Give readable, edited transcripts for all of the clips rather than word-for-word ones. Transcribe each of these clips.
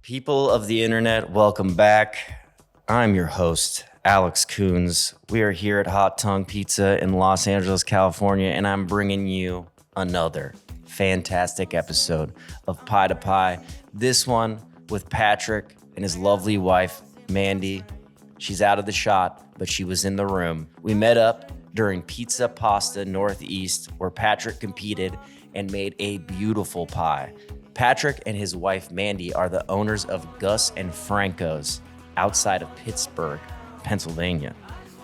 People of the internet, welcome back. I'm your host, Alex Koons. We are here at Hot Tongue Pizza in Los Angeles, California, and I'm bringing you another fantastic episode of Pie to Pie. This one with Patrick and his lovely wife, Mandy. She's out of the shot, but she was in the room. We met up during Pizza Pasta Northeast, where Patrick competed and made a beautiful pie. Patrick and his wife, Mandy, are the owners of Gus Franco's outside of Pittsburgh, Pennsylvania.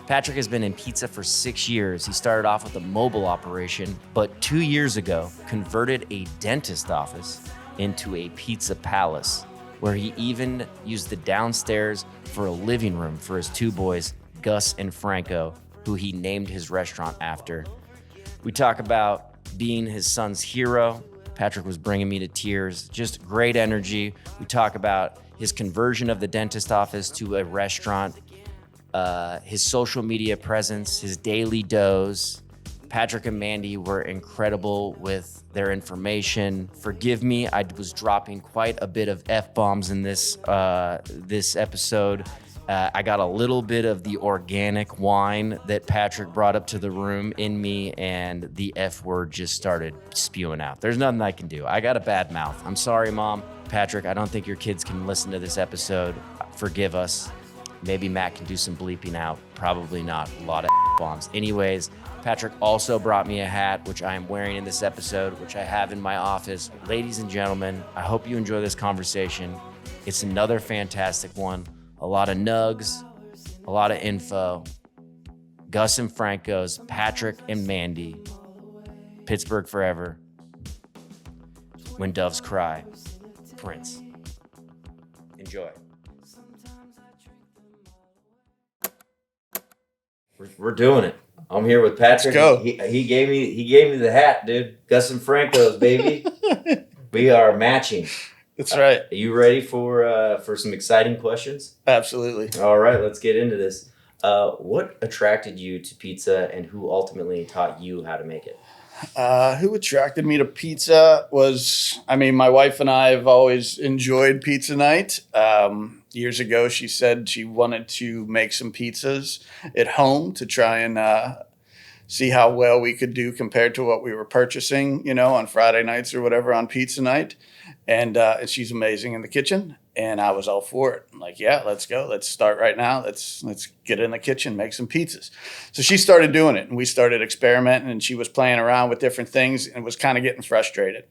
Patrick has been in pizza for 6 years. He started off with a mobile operation, but 2 years ago converted a dentist office into a pizza palace, where he even used the downstairs for a living room for his two boys, Gus and Franco, who he named his restaurant after. We talk about being his son's hero. Patrick was bringing me to tears. Just great energy. We talk about his conversion of the dentist office to a restaurant, his social media presence, his daily dose. Patrick and Mandy were incredible with their information. Forgive me, I was dropping quite a bit of F-bombs in this episode. I got a little bit of the organic wine that Patrick brought up to the room in me, and the F word just started spewing out. There's nothing I can do. I got a bad mouth. I'm sorry, Mom. Patrick, I don't think your kids can listen to this episode. Forgive us. Maybe Matt can do some bleeping out. Probably not. A lot of F-bombs. Anyways, Patrick also brought me a hat, which I am wearing in this episode, which I have in my office. Ladies and gentlemen, I hope you enjoy this conversation. It's another fantastic one. A lot of nugs, a lot of info. Gus and Franco's, Patrick and Mandy. Pittsburgh forever. When Doves Cry. Prince. Enjoy. We're doing it. I'm here with Patrick. Let's go. He gave me the hat, dude. Gus and Franco's, baby. We are matching. That's right. Are you ready for some exciting questions? Absolutely. All right, let's get into this. What attracted you to pizza, and who ultimately taught you how to make it? Who attracted me to pizza was, my wife and I have always enjoyed pizza night. Years ago, she said she wanted to make some pizzas at home to try and see how well we could do compared to what we were purchasing, on Friday nights or whatever on pizza night. And she's amazing in the kitchen. And I was all for it. I'm like, yeah, let's go. Let's start right now. Let's get in the kitchen, make some pizzas. So she started doing it, and we started experimenting, and she was playing around with different things and was kind of getting frustrated.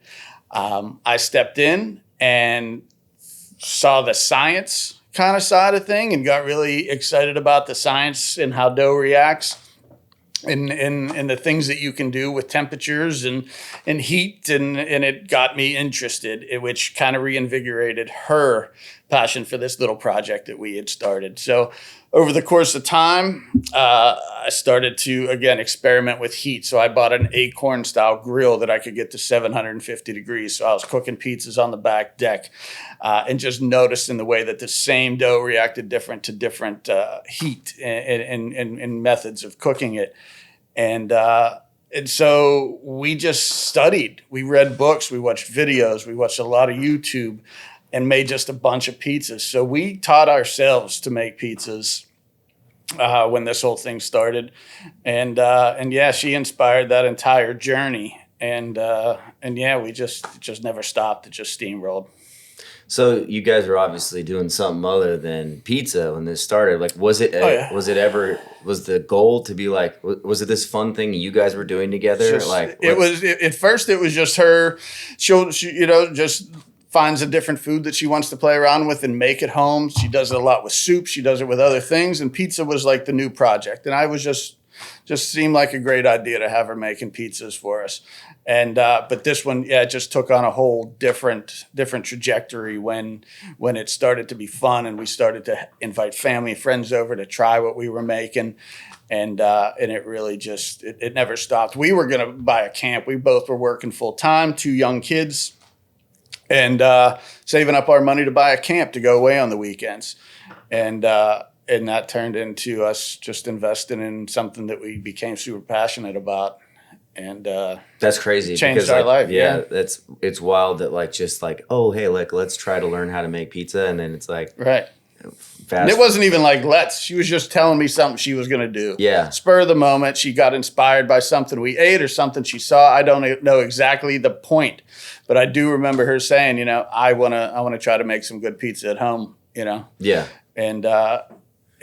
I stepped in and saw the science kind of side of thing and got really excited about the science and how dough reacts. And the things that you can do with temperatures and heat, and it got me interested, which kind of reinvigorated her passion for this little project that we had started. So over the course of time, I started to, again, experiment with heat. So I bought an Acorn-style grill that I could get to 750 degrees. So I was cooking pizzas on the back deck and just noticing the way that the same dough reacted different to different heat and methods of cooking it. And so we just studied. We read books. We watched videos. We watched a lot of YouTube and made just a bunch of pizzas. So we taught ourselves to make pizzas when this whole thing started. And yeah, she inspired that entire journey. And yeah, we just never stopped. It just steamrolled. So you guys were obviously doing something other than pizza when this started. Like, was the goal to be like, was it this fun thing you guys were doing together? At first it was just her. She just finds a different food that she wants to play around with and make at home. She does it a lot with soup. She does it with other things. And pizza was like the new project. And I was just seemed like a great idea to have her making pizzas for us. And but this one, yeah, it just took on a whole different trajectory when it started to be fun, and we started to invite family and friends over to try what we were making, and it really just it never stopped. We were gonna buy a camp. We both were working full time, 2 young kids, and saving up our money to buy a camp to go away on the weekends, and that turned into us just investing in something that we became super passionate about. and that's crazy. Changed because, our like, life. Yeah, it's wild that like just like, oh hey, like let's try to learn how to make pizza, and then it's like right. fast. And it wasn't even like let's. She was just telling me something she was going to do. Yeah. Spur of the moment. She got inspired by something we ate or something she saw. I don't know exactly the point, but I do remember her saying, you know, I wanna try to make some good pizza at home. You know. Yeah.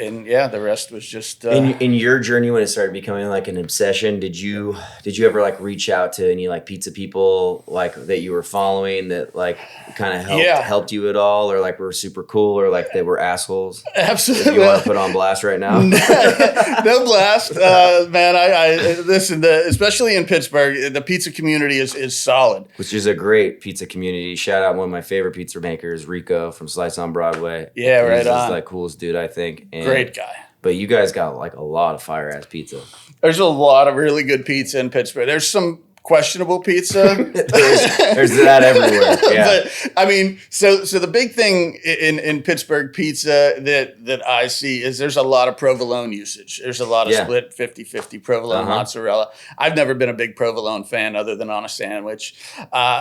And yeah, the rest was just in your journey when it started becoming like an obsession. Did you ever like reach out to any like pizza people like that you were following that like kind of helped you at all, or like were super cool, or like they were assholes? Absolutely. You want to put on blast right now? No blast, man. I listen. Especially in Pittsburgh, the pizza community is solid. Which is a great pizza community. Shout out one of my favorite pizza makers, Rico from Slice on Broadway. Yeah, right He's on. Like coolest dude, I think. And, great guy. But you guys got like a lot of fire ass pizza. There's a lot of really good pizza in Pittsburgh. There's some questionable pizza. there's that everywhere. Yeah. But I mean, so the big thing in Pittsburgh pizza that I see is there's a lot of provolone usage. There's a lot of split 50-50 provolone mozzarella. I've never been a big provolone fan other than on a sandwich.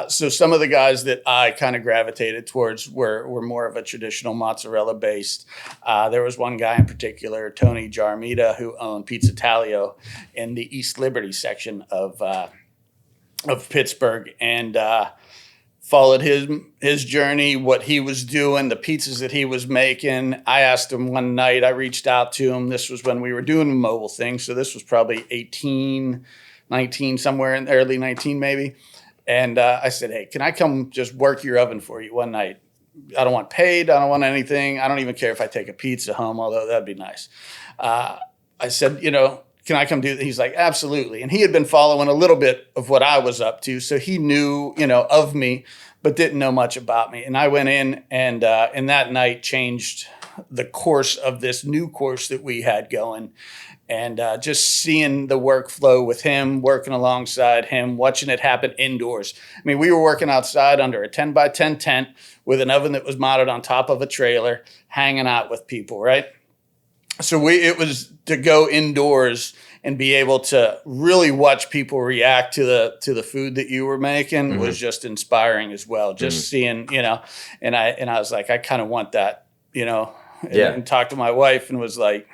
So some of the guys that I kind of gravitated towards were more of a traditional mozzarella based. There was one guy in particular, Tony Jarmita, who owned Pizza Talio in the East Liberty section of Pittsburgh, and followed his journey, what he was doing, the pizzas that he was making. I asked him one night, I reached out to him. This was when we were doing the mobile thing. So this was probably 18, 19, somewhere in early 19 maybe. And I said, hey, can I come just work your oven for you one night? I don't want paid. I don't want anything. I don't even care if I take a pizza home, although that'd be nice. I said, you know, can I come do that? He's like, absolutely. And he had been following a little bit of what I was up to. So he knew, you know, of me, but didn't know much about me. And I went in and that night changed the course of this new course that we had going. And just seeing the workflow with him, working alongside him, watching it happen indoors. I mean, we were working outside under a 10 by 10 tent with an oven that was mounted on top of a trailer, hanging out with people, right? So it was to go indoors and be able to really watch people react to the food that you were making was just inspiring as well. Just seeing, you know, and I was like, I kind of want that, you know, and talked to my wife and was like,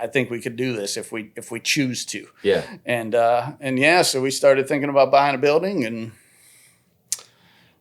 I think we could do this if we choose to. Yeah. And yeah, so we started thinking about buying a building, and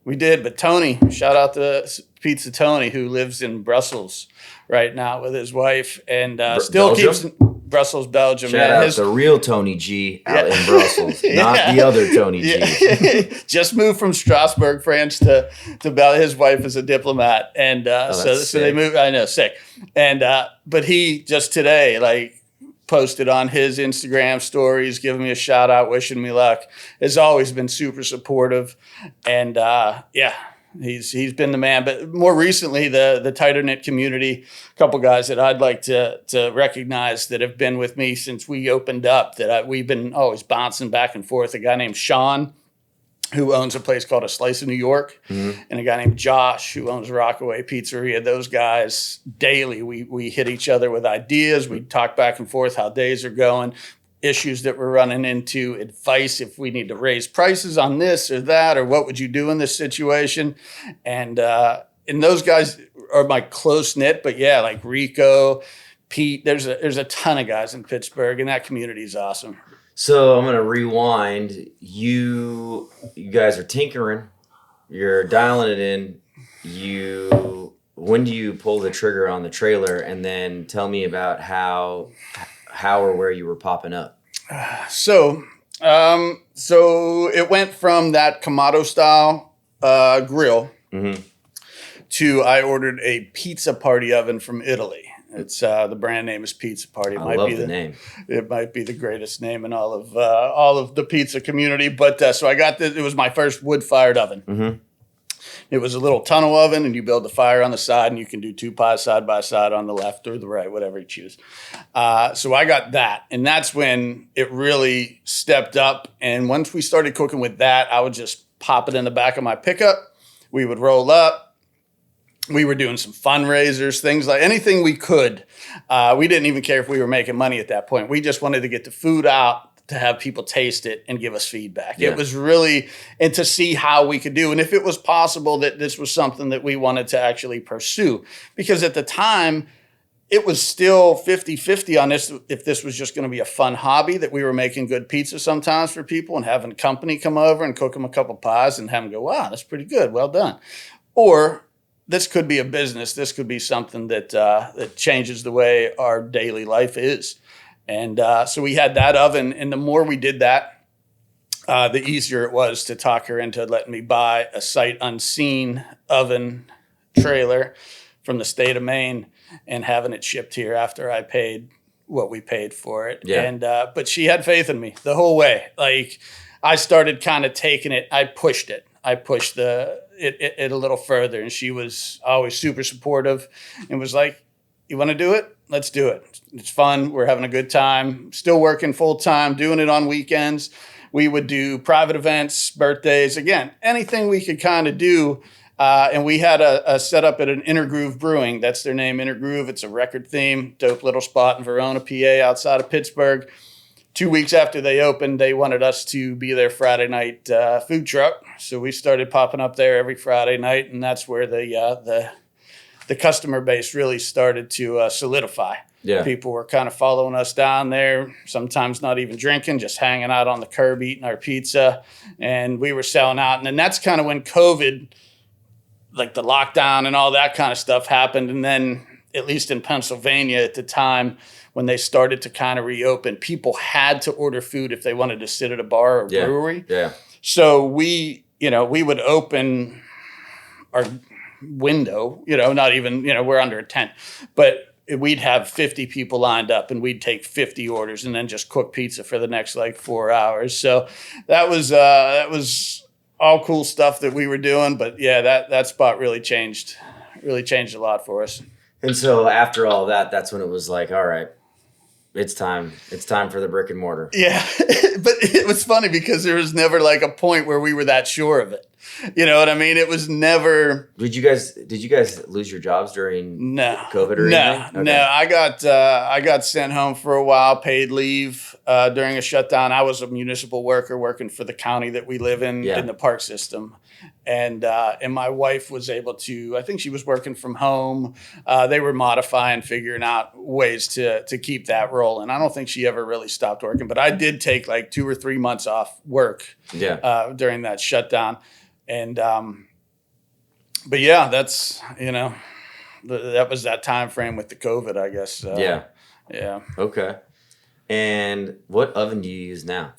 we did. But Tony, shout out to Pizza Tony, who lives in Brussels right now with his wife, and still keeps Brussels, Belgium. Shout out the real Tony G out in Brussels, not the other Tony G. Just moved from Strasbourg, France to Belgium. His wife is a diplomat, and so they moved. I know, sick. And but he just today like posted on his Instagram stories, giving me a shout out, wishing me luck. Has always been super supportive, and yeah. He's been the man, but more recently the tighter knit community, a couple guys that I'd like to recognize that have been with me since we opened up, that we've been always bouncing back and forth. A guy named Sean, who owns a place called A Slice of New York, and a guy named Josh, who owns Rockaway Pizzeria. Those guys daily we hit each other with ideas. We talk back and forth how days are going, issues that we're running into, advice if we need to raise prices on this or that, or what would you do in this situation. And those guys are my close knit, but yeah, like Rico, Pete, there's a ton of guys in Pittsburgh, and that community is awesome. So I'm gonna rewind. You guys are tinkering, you're dialing it in. When do you pull the trigger on the trailer, and then tell me about how or where you were popping up? So it went from that Kamado style grill to I ordered a pizza party oven from Italy. It's the brand name is Pizza Party. I love the name. It might be the greatest name in all of the pizza community. But so I got this. It was my first wood fired oven. It was a little tunnel oven, and you build the fire on the side, and you can do two pies side by side on the left or the right, whatever you choose. So I got that, and that's when it really stepped up. And once we started cooking with that, I would just pop it in the back of my pickup. We would roll up. We were doing some fundraisers, things like anything we could. We didn't even care if we were making money at that point. We just wanted to get the food out to have people taste it and give us feedback. Yeah. It was really, and to see how we could do, and if it was possible that this was something that we wanted to actually pursue. Because at the time, it was still 50-50 on this, if this was just going to be a fun hobby, that we were making good pizza sometimes for people and having company come over and cook them a couple pies and have them go, wow, that's pretty good, well done. Or this could be a business. This could be something that that changes the way our daily life is. And so we had that oven, and the more we did that, the easier it was to talk her into letting me buy a sight unseen oven trailer from the state of Maine and having it shipped here after I paid what we paid for it. Yeah. And but she had faith in me the whole way. Like, I started kind of taking it. I pushed it. I pushed it a little further, and she was always super supportive and was like, "You want to do it? Let's do it. It's fun. We're having a good time. Still working full time, doing it on weekends. We would do private events, birthdays, again, anything we could kind of do." And we had a setup at an Inner Groove Brewing. That's their name, Inner Groove. It's a record theme, dope little spot in Verona, PA, outside of Pittsburgh. 2 weeks after they opened, they wanted us to be their Friday night food truck. So we started popping up there every Friday night, and that's where the customer base really started to solidify. Yeah. People were kind of following us down there, sometimes not even drinking, just hanging out on the curb eating our pizza, and we were selling out. And then that's kind of when COVID, like the lockdown and all that kind of stuff happened. And then, at least in Pennsylvania at the time, when they started to kind of reopen, people had to order food if they wanted to sit at a bar or brewery. Yeah. So we would open our window, not even, we're under a tent, but we'd have 50 people lined up, and we'd take 50 orders and then just cook pizza for the next 4 hours. So that was all cool stuff that we were doing. But yeah, that spot really changed a lot for us. And so after all that, that's when it was like, all right, it's time. It's time for the brick and mortar. Yeah. But it was funny because there was never a point where we were that sure of it. You know what I mean? It was never. Did you guys lose your jobs during COVID or anything? Okay. No. I got sent home for a while, paid leave during a shutdown. I was a municipal worker working for the county that we live in the park system. And my wife was able to, I think she was working from home. They were modifying, figuring out ways to keep that rolling. I don't think she ever really stopped working, but I did take 2 or 3 months off work during that shutdown. And, but yeah, that's, that was that time frame with the COVID, I guess. Yeah. Okay. And what oven do you use now?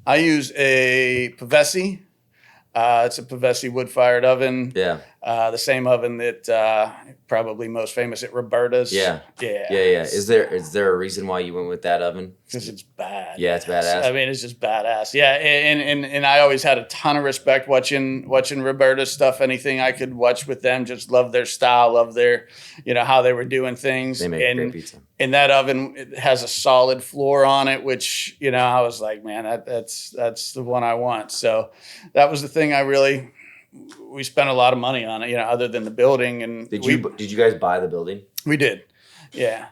I use a Pavesi. It's a Pavesi wood-fired oven. Yeah. The same oven that probably most famous at Roberta's. Yeah. Is there a reason why you went with that oven? Because it's bad. Yeah, it's badass. I mean, it's just badass. Yeah, and I always had a ton of respect watching Roberta's stuff. Anything I could watch with them, just love their style, love their, how they were doing things. They make great pizza. And that oven, it has a solid floor on it, which, I was like, man, that's the one I want. So that was the thing we spent a lot of money on it, other than the building. And did you guys buy the building? We did. Yeah.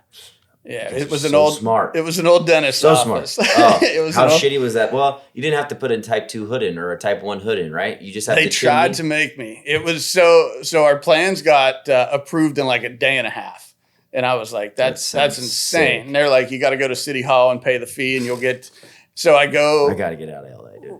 Yeah. It was smart. It was an old dentist's office. Smart. Oh, how shitty was that? Well, you didn't have to put a type 2 hood in or a type 1 hood in, right? You just had They tried to make me. It was so our plans got approved in a day and a half. And I was like, that's insane. And they're like, you got to go to City Hall and pay the fee and you'll get. So I go. I got to get out of LA, dude.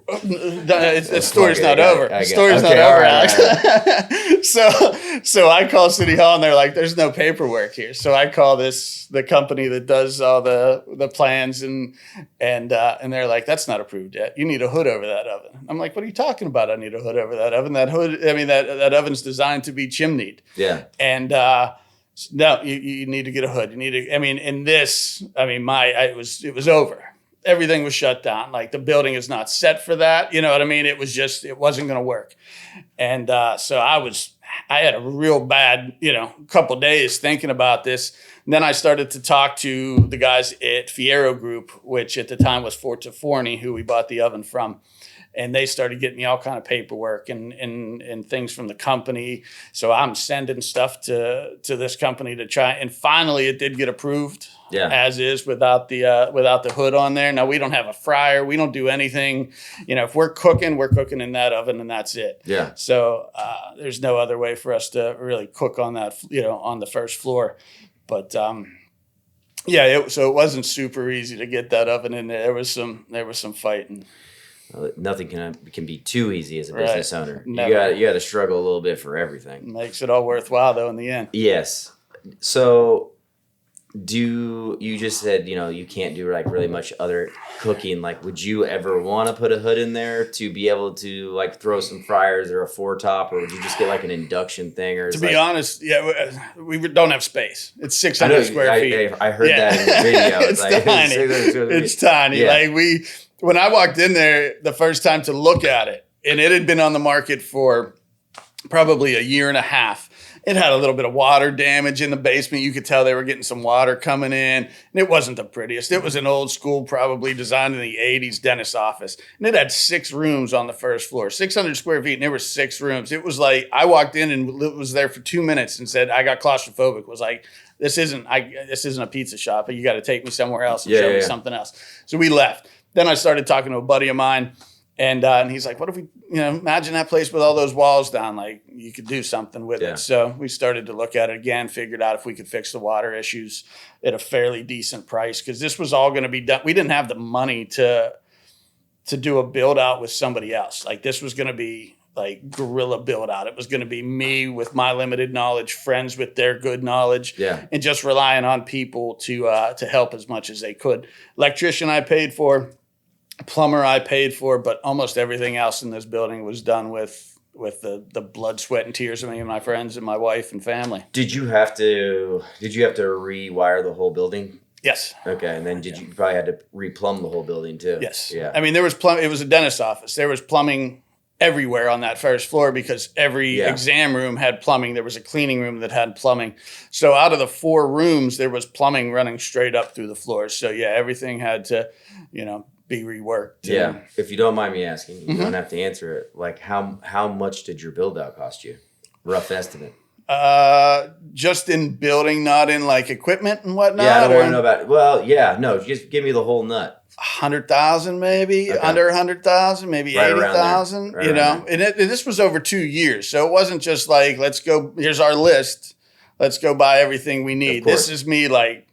The story's not over. The story's not over, Alex. Right. So I call City Hall and they're like, there's no paperwork here. So I call the company that does all the plans and they're like, that's not approved yet. You need a hood over that oven. I'm like, what are you talking about? I need a hood over that oven. That hood, that oven's designed to be chimneyed. Yeah. And no, you need to get a hood. You need to. It was over. Everything was shut down. The building is not set for that. You know what I mean? It wasn't going to work. And so I had a real bad, couple days thinking about this. And then I started to talk to the guys at Fierro Group, which at the time was Forza Forni, who we bought the oven from. and they started getting me all kind of paperwork and things from the company. So I'm sending stuff to this company to try, and finally it did get approved. Yeah. As is, without the hood on there. Now we don't have a fryer. We don't do anything. If we're cooking in that oven, and that's it. Yeah. So there's no other way for us to really cook on that, on the first floor. But so it wasn't super easy to get that oven in there. There was some fighting. Nothing can be too easy as a business owner. Never. You got to struggle a little bit for everything. Makes it all worthwhile though in the end. Yes. So you just said, you can't do like really much other cooking. Like, would you ever want to put a hood in there to be able to like throw some fryers or a 4-top, or would you just get like an induction thing? Or to be honest, we don't have space. It's 600 square feet. I heard that in the video. It's tiny. It's tiny. Yeah. Like when I walked in there the first time to look at it, and it had been on the market for probably a year and a half. It had a little bit of water damage in the basement. You could tell they were getting some water coming in. And it wasn't the prettiest. It was an old school, probably designed in the 80s dentist office. And it had 6 rooms on the first floor, 600 square feet, and there were 6 rooms. It was like, I walked in and was there for 2 minutes and said, I got claustrophobic. Was like, this isn't a pizza shop. You got to take me somewhere else and show me something else. So we left. Then I started talking to a buddy of mine. And he's like, what if we, imagine that place with all those walls down, like you could do something with it. So we started to look at it again, figured out if we could fix the water issues at a fairly decent price. Cause this was all going to be done. We didn't have the money to do a build out with somebody else. Like this was going to be like guerrilla build out. It was going to be me with my limited knowledge, friends with their good knowledge, and just relying on people to help as much as they could. Electrician I paid for. Plumber I paid for, but almost everything else in this building was done with the blood, sweat, and tears of me and my friends and my wife and family. Did you have to rewire the whole building? Yes. Okay, and then you probably had to replumb the whole building too? Yes. Yeah. I mean, there was it was a dentist's office. There was plumbing everywhere on that first floor because every exam room had plumbing. There was a cleaning room that had plumbing. So out of the 4 rooms, there was plumbing running straight up through the floors. So everything had to, be reworked. Yeah. If you don't mind me asking, you don't have to answer it. Like how much did your build out cost you? Rough estimate. Just in building, not in like equipment and whatnot. Yeah, I don't want to know about it. Well, yeah, no, just give me the whole nut. 100,000 maybe, under 100,000, maybe 80,000, and this was over 2 years. So it wasn't just like, let's go, here's our list. Let's go buy everything we need. This is me like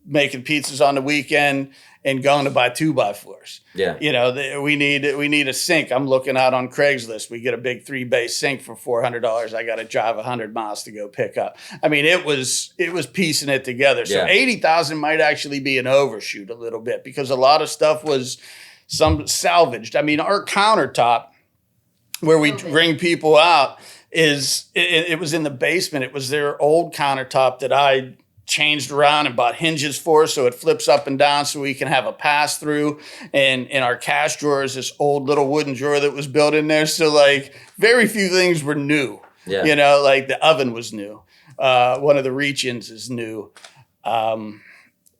making pizzas on the weekend and going to buy 2x4s. Yeah. We need a sink. I'm looking out on Craigslist. We get a big 3-bay sink for $400. I got to drive 100 miles to go pick up. I mean, it was piecing it together. So 80,000 might actually be an overshoot a little bit because a lot of stuff was some salvaged. I mean, our countertop where we bring people out it was in the basement. It was their old countertop that I changed around and bought hinges for, so it flips up and down so we can have a pass through. And in our cash drawer is this old little wooden drawer that was built in there. So like very few things were new. Yeah. Like the oven was new. One of the reach-ins is new. An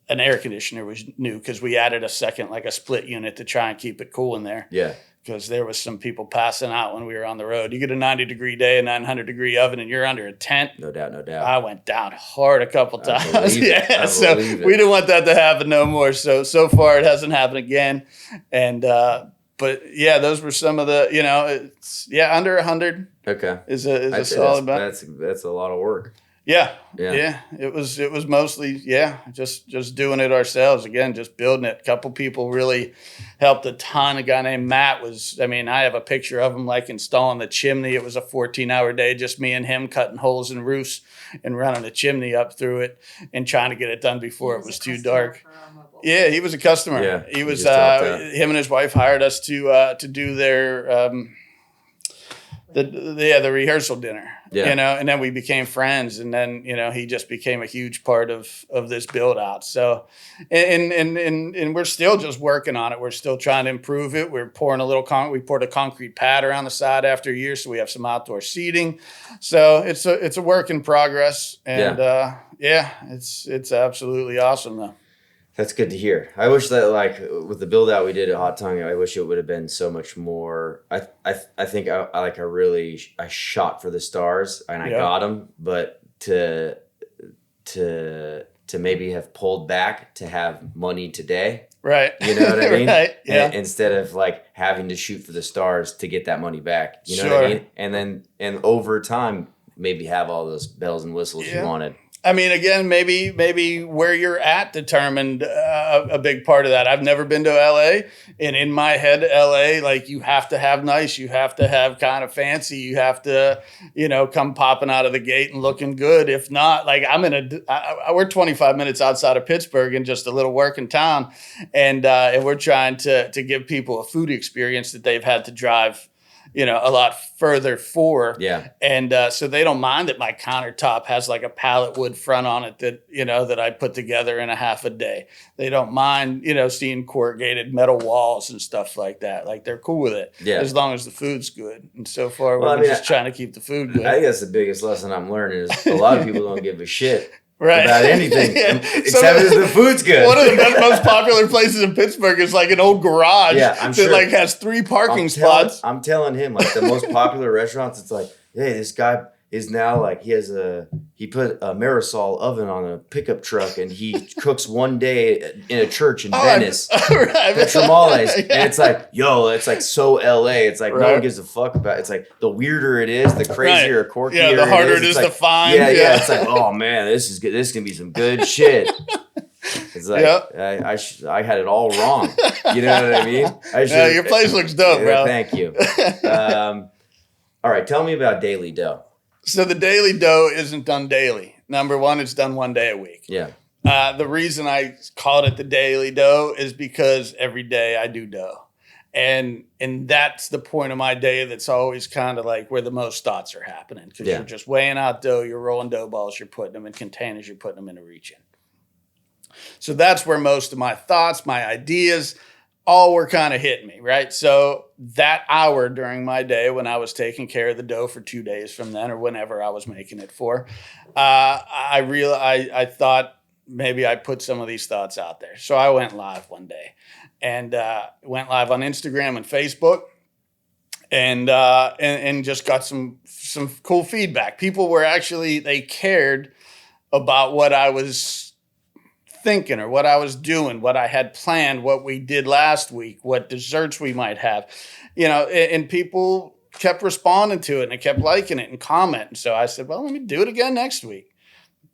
air conditioner was new because we added a second, like a split unit to try and keep it cool in there. Yeah. Because there was some people passing out when we were on the road. You get a 90-degree day, a 900-degree oven, and you're under a tent. No doubt, no doubt. I went down hard a couple times. So we didn't want that to happen no more. So far it hasn't happened again. And but those were some of the it's under 100. Okay, is a solid. That's a lot of work. Yeah. It was mostly just doing it ourselves again, just building it. A couple people really helped a ton. A guy named Matt I have a picture of him like installing the chimney. It was a 14-hour day, just me and him cutting holes in roofs and running a chimney up through it and trying to get it done before it was too dark. Yeah, he was a customer. Yeah, he was. Him and his wife hired us to do their. The rehearsal dinner, and then we became friends, and then he just became a huge part of this build out. So, and we're still just working on it. We're still trying to improve it. We're pouring we poured a concrete pad around the side after a year, so we have some outdoor seating. So it's a work in progress, and it's absolutely awesome though. That's good to hear. I wish that, like, with the build out we did at Hot Tongue, I wish it would have been so much more. I think I shot for the stars and I got them, but to maybe have pulled back to have money today. Right. You know what I mean? Right. Yeah. And instead of like having to shoot for the stars to get that money back. You know what I mean? And over time, maybe have all those bells and whistles you wanted. I mean, again, maybe where you're at determined a big part of that. I've never been to LA, and in my head, LA, like, you have to have nice, you have to have kind of fancy, you have to, come popping out of the gate and looking good. If not, like, we're 25 minutes outside of Pittsburgh in just a little working town, and we're trying to give people a food experience that they've had to drive a lot further for. Yeah. And so they don't mind that my countertop has like a pallet wood front on it that I put together in a half a day. They don't mind, seeing corrugated metal walls and stuff like that. Like, they're cool with it. Yeah. As long as the food's good. And so far, we're just trying to keep the food good. I think that's the biggest lesson I'm learning is a lot of people don't give a shit. Right. About anything, except if the food's good. One of the most popular places in Pittsburgh is like an old garage that like has 3 parking spots. I'm telling him, like, the most popular restaurants, it's like, hey, this guy is now like, he put a Marisol oven on a pickup truck and he cooks one day in a church in Venice, Petramales, and it's like, yo, it's like so LA. It's like no one gives a fuck about it. It's like the weirder it is, the crazier, quirkier the harder it is to find. Yeah, it's like, oh man, this is good. This can be some good shit. It's like I had it all wrong. You know what I mean? Your place looks dope, bro. Thank you. All right, tell me about Daily Dough. So the Daily Dough isn't done daily. Number one, it's done one day a week. Yeah. The reason I called it the Daily Dough is because every day I do dough. And that's the point of my day that's always kind of like where the most thoughts are happening. Because you're just weighing out dough, you're rolling dough balls, you're putting them in containers, you're putting them in a reach-in. So that's where most of my thoughts, my ideas, all were kind of hitting me, right? So that hour during my day when I was taking care of the dough for 2 days from then or whenever I was making it for, I thought maybe I put some of these thoughts out there. So I went live one day and went live on Instagram and Facebook and just got some cool feedback. People were they cared about what I was thinking or what I was doing, what I had planned, what we did last week, what desserts we might have, and people kept responding to it and they kept liking it and commenting. So I said, well, let me do it again next week.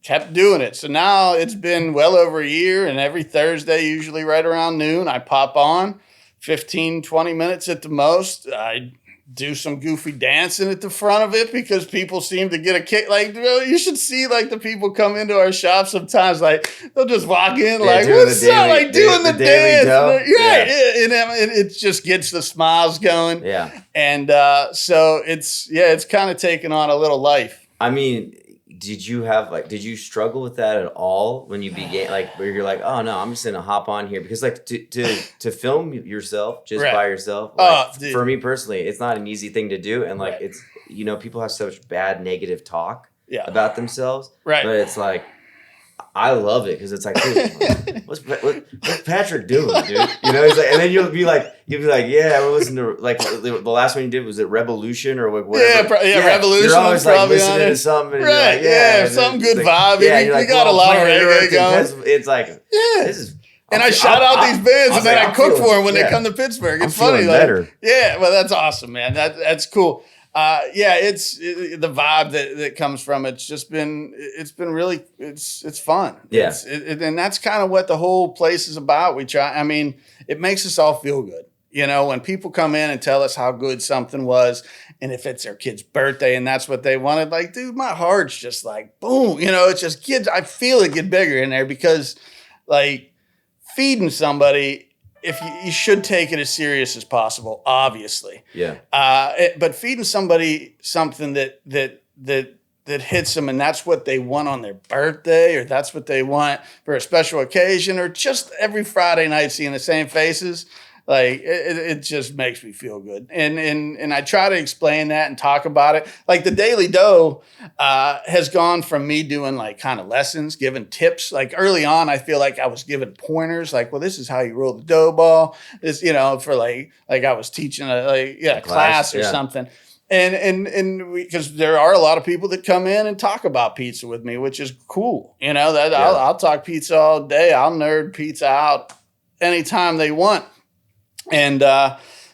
Kept doing it. So now it's been well over a year, and every Thursday, usually right around noon, I pop on 15, 20 minutes at the most. I do some goofy dancing at the front of it because people seem to get a kick. Like, you should see like the people come into our shop sometimes. Like, they'll just walk in like, "What's up?" Like doing the dance. And it just gets the smiles going. Yeah. And so it's kind of taken on a little life. I mean, did you struggle with that at all when you began, like, where you're like, oh no, I'm just gonna hop on here? Because like to film yourself just by yourself, like, for me personally, it's not an easy thing to do. And like, it's, people have such bad negative talk about themselves. Right. But it's like, I love it because it's like, dude, what's Patrick doing, dude? He's like, and then you'll be like, yeah, we're listening to, like, the last one you did, was it Revolution or whatever? Yeah, Revolution. You're always like listening to something, and right? You're like, something good vibe. Yeah, you got a lot of reggae going. It's like, this is. And I shout out these bands, and then I cook for them when they come to Pittsburgh. It's funny, like, well, that's awesome, man. That's cool. It's the vibe that comes from it's been really it's fun. Yeah, and that's kind of what the whole place is about. It makes us all feel good. When people come in and tell us how good something was, and if it's their kid's birthday and that's what they wanted, like, dude, my heart's just like boom. It's just kids. I feel it get bigger in there because, like, feeding somebody. If you should take it as serious as possible, obviously. Yeah. But feeding somebody something that hits them, and that's what they want on their birthday, or that's what they want for a special occasion, or just every Friday night seeing the same faces. Like it just makes me feel good. And I try to explain that and talk about it. Like the Daily Dough has gone from me doing like kind of lessons, giving tips. Like early on, I feel like I was giving pointers. Like, well, this is how you roll the dough ball. This, for like I was teaching a class or something. And because there are a lot of people that come in and talk about pizza with me, which is cool. I'll talk pizza all day. I'll nerd pizza out anytime they want. And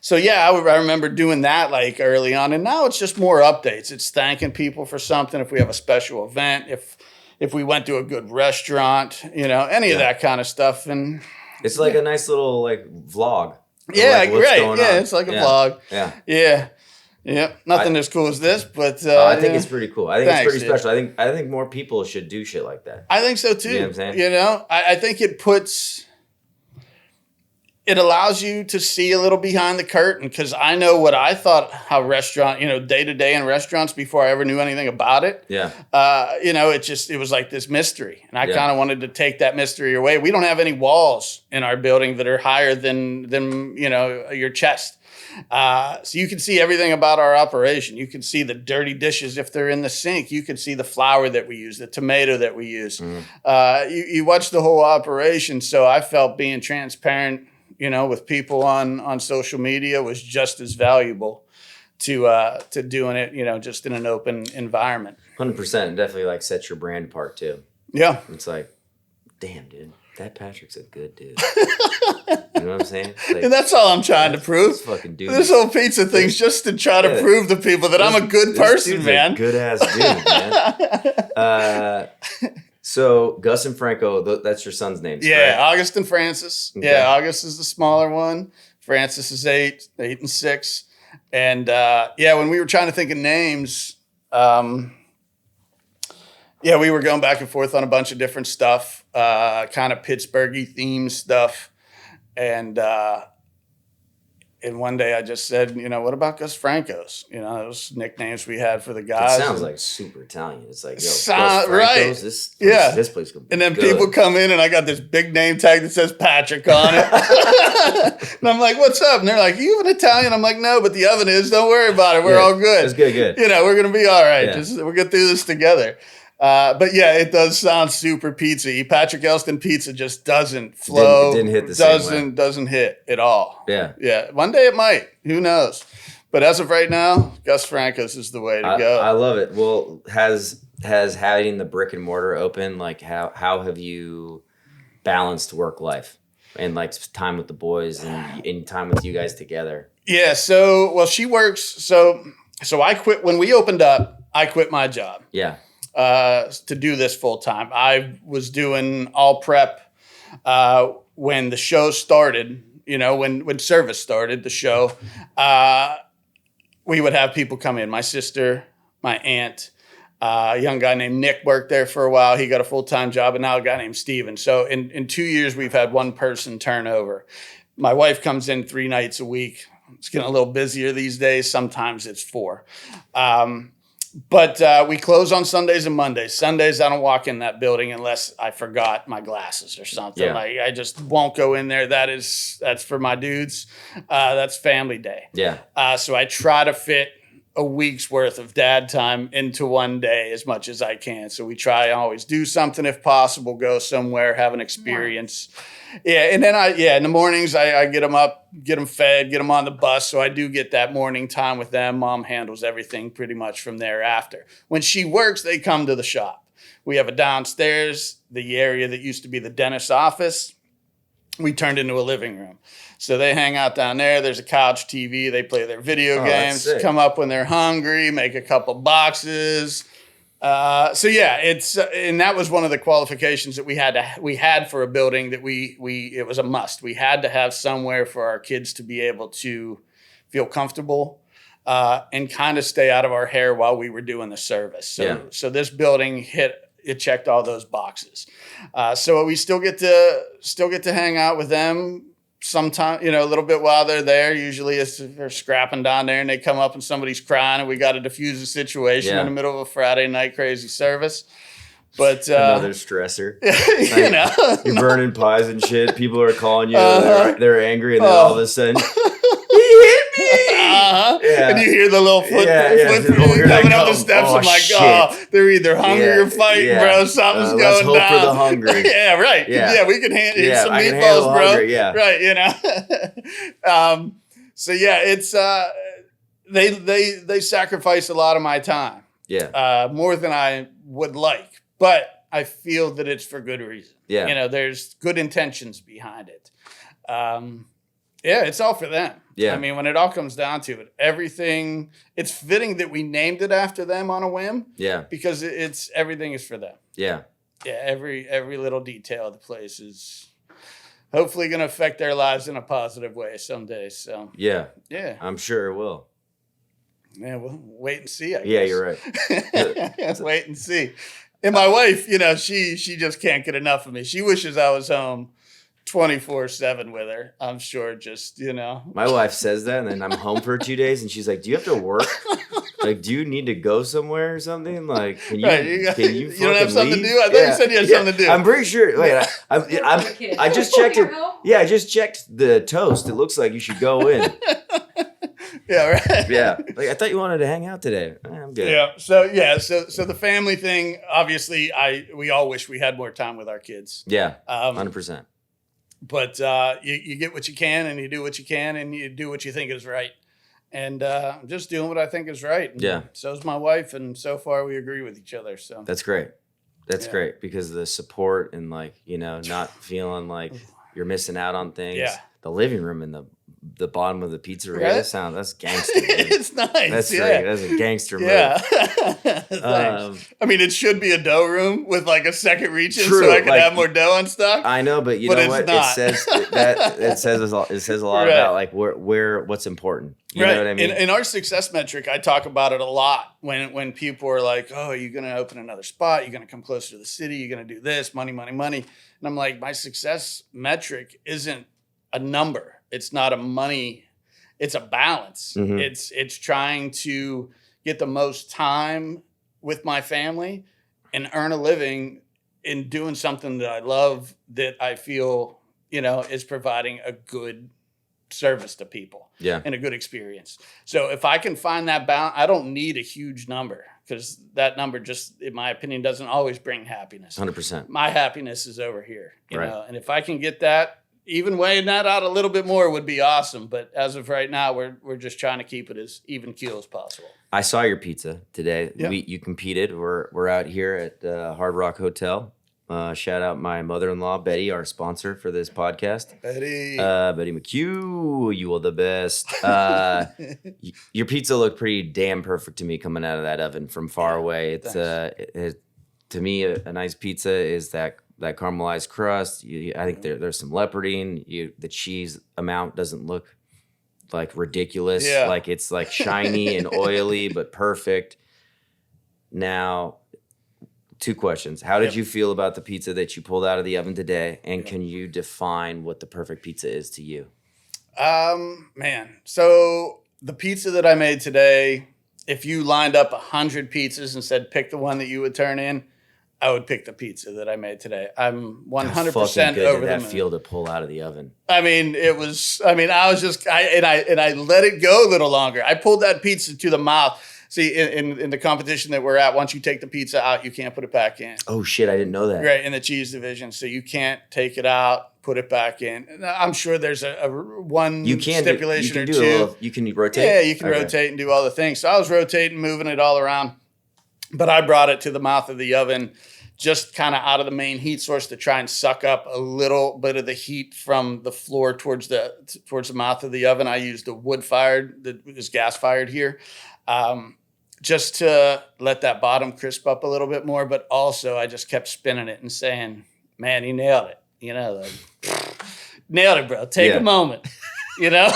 so, I remember doing that like early on. And now it's just more updates. It's thanking people for something. If we have a special event, if we went to a good restaurant, any of that kind of stuff. And it's like a nice little like vlog. Yeah, like right. Yeah, it's like a vlog. Yeah. Yeah. Yeah. Nothing as cool as this, but I think it's pretty cool. I think it's pretty special. I think more people should do shit like that. I think so too. You know what I'm saying? I think it allows you to see a little behind the curtain, because I know what I thought how restaurant, day to day in restaurants before I ever knew anything about it. Yeah. It was like this mystery, and I kind of wanted to take that mystery away. We don't have any walls in our building that are higher than your chest. So you can see everything about our operation. You can see the dirty dishes if they're in the sink. You can see the flour that we use, the tomato that we use. You watch the whole operation. So I felt being transparent, with people on social media was just as valuable to doing it, just in an open environment. 100%. Definitely like sets your brand apart too. Yeah. It's like, damn, dude, that Patrick's a good dude. You know what I'm saying? Like, and that's all I'm trying to prove. Fucking dude. This whole pizza thing's just to try to prove to people that I'm a good person, man. Good ass dude, man. So Gus and Franco, that's your son's names. Yeah, correct? August and Francis. Okay. Yeah, August is the smaller one. Francis is 8 and 6. And when we were trying to think of names, we were going back and forth on a bunch of different stuff, kind of Pittsburghy themed stuff. And one day I just said, what about Gus Franco's? Those nicknames we had for the guys. It sounds like super Italian. It's like, Gus Franco's, right. This place could be And then good. people come in and I got this big name tag that says Patrick on it. And I'm like, what's up? And they're like, you an Italian? I'm like, no, but the oven is. Don't worry about it. We're all good. It's good. We're going to be all right. We'll get through this together. But it does sound super pizza-y. Patrick Elston pizza just doesn't flow. It didn't hit the same way. Doesn't hit at all. Yeah. Yeah. One day it might. Who knows? But as of right now, Gus Franco's is the way to go. I love it. Well, has having the brick and mortar open, like how have you balanced work life and like time with the boys and time with you guys together? Yeah. So, she works. So I quit when we opened up. I quit my job. Yeah. To do this full time. I was doing all prep when the show started, when service started, the show. We would have people come in. My sister, my aunt, a young guy named Nick worked there for a while. He got a full-time job, and now a guy named Steven. So in 2 years, we've had one person turnover. My wife comes in 3 nights a week. It's getting a little busier these days. Sometimes it's 4. But we close on Sundays and Mondays. Sundays, I don't walk in that building unless I forgot my glasses or something. Yeah. Like I just won't go in there. That's for my dudes. That's family day. Yeah. So I try to fit a week's worth of dad time into one day as much as I can. So we try and always do something if possible, go somewhere, have an experience. Yeah, and then in the mornings I get them up, get them fed, get them on the bus. So I do get that morning time with them. Mom handles everything pretty much from thereafter. When she works, they come to the shop. We have a downstairs, the area that used to be the dentist's office. We turned into a living room. So they hang out down there. There's a couch TV. They play their video games, come up when they're hungry, make a couple boxes. It's and that was one of the qualifications that we had for a building that it was a must. We had to have somewhere for our kids to be able to feel comfortable and kind of stay out of our hair while we were doing the service. So this building checked all those boxes. So we still get to hang out with them sometime, a little bit while they're there. Usually they're scrapping down there and they come up and somebody's crying and we got to diffuse the situation in the middle of a Friday night crazy service. But another stressor. You know, you're burning pies and shit. People are calling you. They're angry, and then all of a sudden, he hit me. Yeah. And you hear the little foot coming up the steps. I'm like, shit. They're either hungry or fighting, bro. Something's going let's hope down. For the hungry. Yeah, right. Yeah, we can handle some meatballs, bro. Hungry, right. You know. So yeah, it's they sacrifice a lot of my time. Yeah. More than I would like, but I feel that it's for good reason. Yeah. You know, there's good intentions behind it. Yeah, it's all for them. Yeah. I mean, when it all comes down to it, everything, it's fitting that we named it after them on a whim. Yeah. Because everything is for them. Yeah. Yeah, every little detail of the place is hopefully going to affect their lives in a positive way someday. So yeah. Yeah. I'm sure it will. Yeah, we'll wait and see, I guess. Yeah, you're right. Wait and see. And my wife, you know, she just can't get enough of me. She wishes I was home 24/7 with her. I'm sure, just, you know. My wife says that, and then I'm home for 2 days, and she's like, "Do you have to work? Like, do you need to go somewhere or something? Like, can you you don't have something to do? I thought you said you had something to do. I'm pretty sure. Wait, I just checked it. Yeah, I just checked the toast. It looks like you should go in. Yeah, right. Yeah, like I thought you wanted to hang out today. I'm good. Yeah. So the family thing. Obviously, we all wish we had more time with our kids. Yeah, 100%. But you get what you can, and you do what you can, and you do what you think is right. And I'm just doing what I think is right. And yeah. So is my wife, and so far we agree with each other. So that's great. That's great because the support and not feeling like you're missing out on things. Yeah. The living room and the bottom of the pizzeria. Right? That's gangster. Dude. It's nice. That's right. That's a gangster move. Yeah. I mean, it should be a dough room with like a second reach-in so I can have more dough on stock. I know, but you know what? Not. It says a lot about like where what's important. You know what I mean? In our success metric, I talk about it a lot when people are like, "Oh, are you going to open another spot? You're going to come closer to the city. You're going to do this, money, money, money." And I'm like, my success metric isn't a number. It's not a money. It's a balance. Mm-hmm. It's trying to get the most time with my family and earn a living in doing something that I love, that I feel, is providing a good service to people and a good experience. So if I can find that balance, I don't need a huge number, because that number just, in my opinion, doesn't always bring happiness. 100%. My happiness is over here, you right. know, and if I can get that, even weighing that out a little bit more would be awesome. But as of right now, we're just trying to keep it as even keel as possible. I saw your pizza today. Yeah. You competed. We're out here at Hard Rock Hotel. Shout out my mother-in-law, Betty, our sponsor for this podcast. Betty McHugh, you are the best. Your pizza looked pretty damn perfect to me coming out of that oven from far away. It's to me, a nice pizza is that caramelized crust. I think there's some leoparding. The cheese amount doesn't look like ridiculous. Yeah. Like it's like shiny and oily, but perfect. Now, 2 questions. How did you feel about the pizza that you pulled out of the oven today? And can you define what the perfect pizza is to you? Man. So the pizza that I made today, if you lined up 100 pizzas and said, pick the one that you would turn in, I would pick the pizza that I made today. I'm 100% over the moon. Feel to pull out of the oven. I mean, I let it go a little longer. I pulled that pizza to the mouth. See, in the competition that we're at, once you take the pizza out, you can't put it back in. Oh shit, I didn't know that. Right, in the cheese division, so you can't take it out, put it back in. I'm sure there's one stipulation or two. You can rotate. Yeah, you can rotate and do all the things. So I was rotating, moving it all around. But I brought it to the mouth of the oven, just kind of out of the main heat source to try and suck up a little bit of the heat from the floor towards the mouth of the oven. I used a wood-fired, that is gas-fired here, just to let that bottom crisp up a little bit more. But also, I just kept spinning it and saying, "Man, he nailed it." Nailed it, bro. Take a moment. Dude, I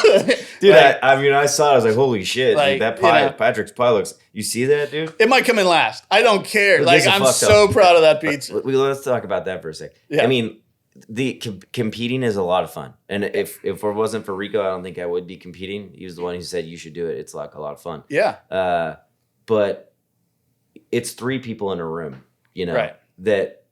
saw it. I was like, holy shit. That pie, Patrick's pie looks, you see that, dude? It might come in last. I don't care. I'm so proud of that pizza. Let's talk about that for a sec. Yeah. I mean, the competing is a lot of fun. And if it wasn't for Rico, I don't think I would be competing. He was the one who said you should do it. It's like a lot of fun. Yeah. But it's 3 people in a room, Right. that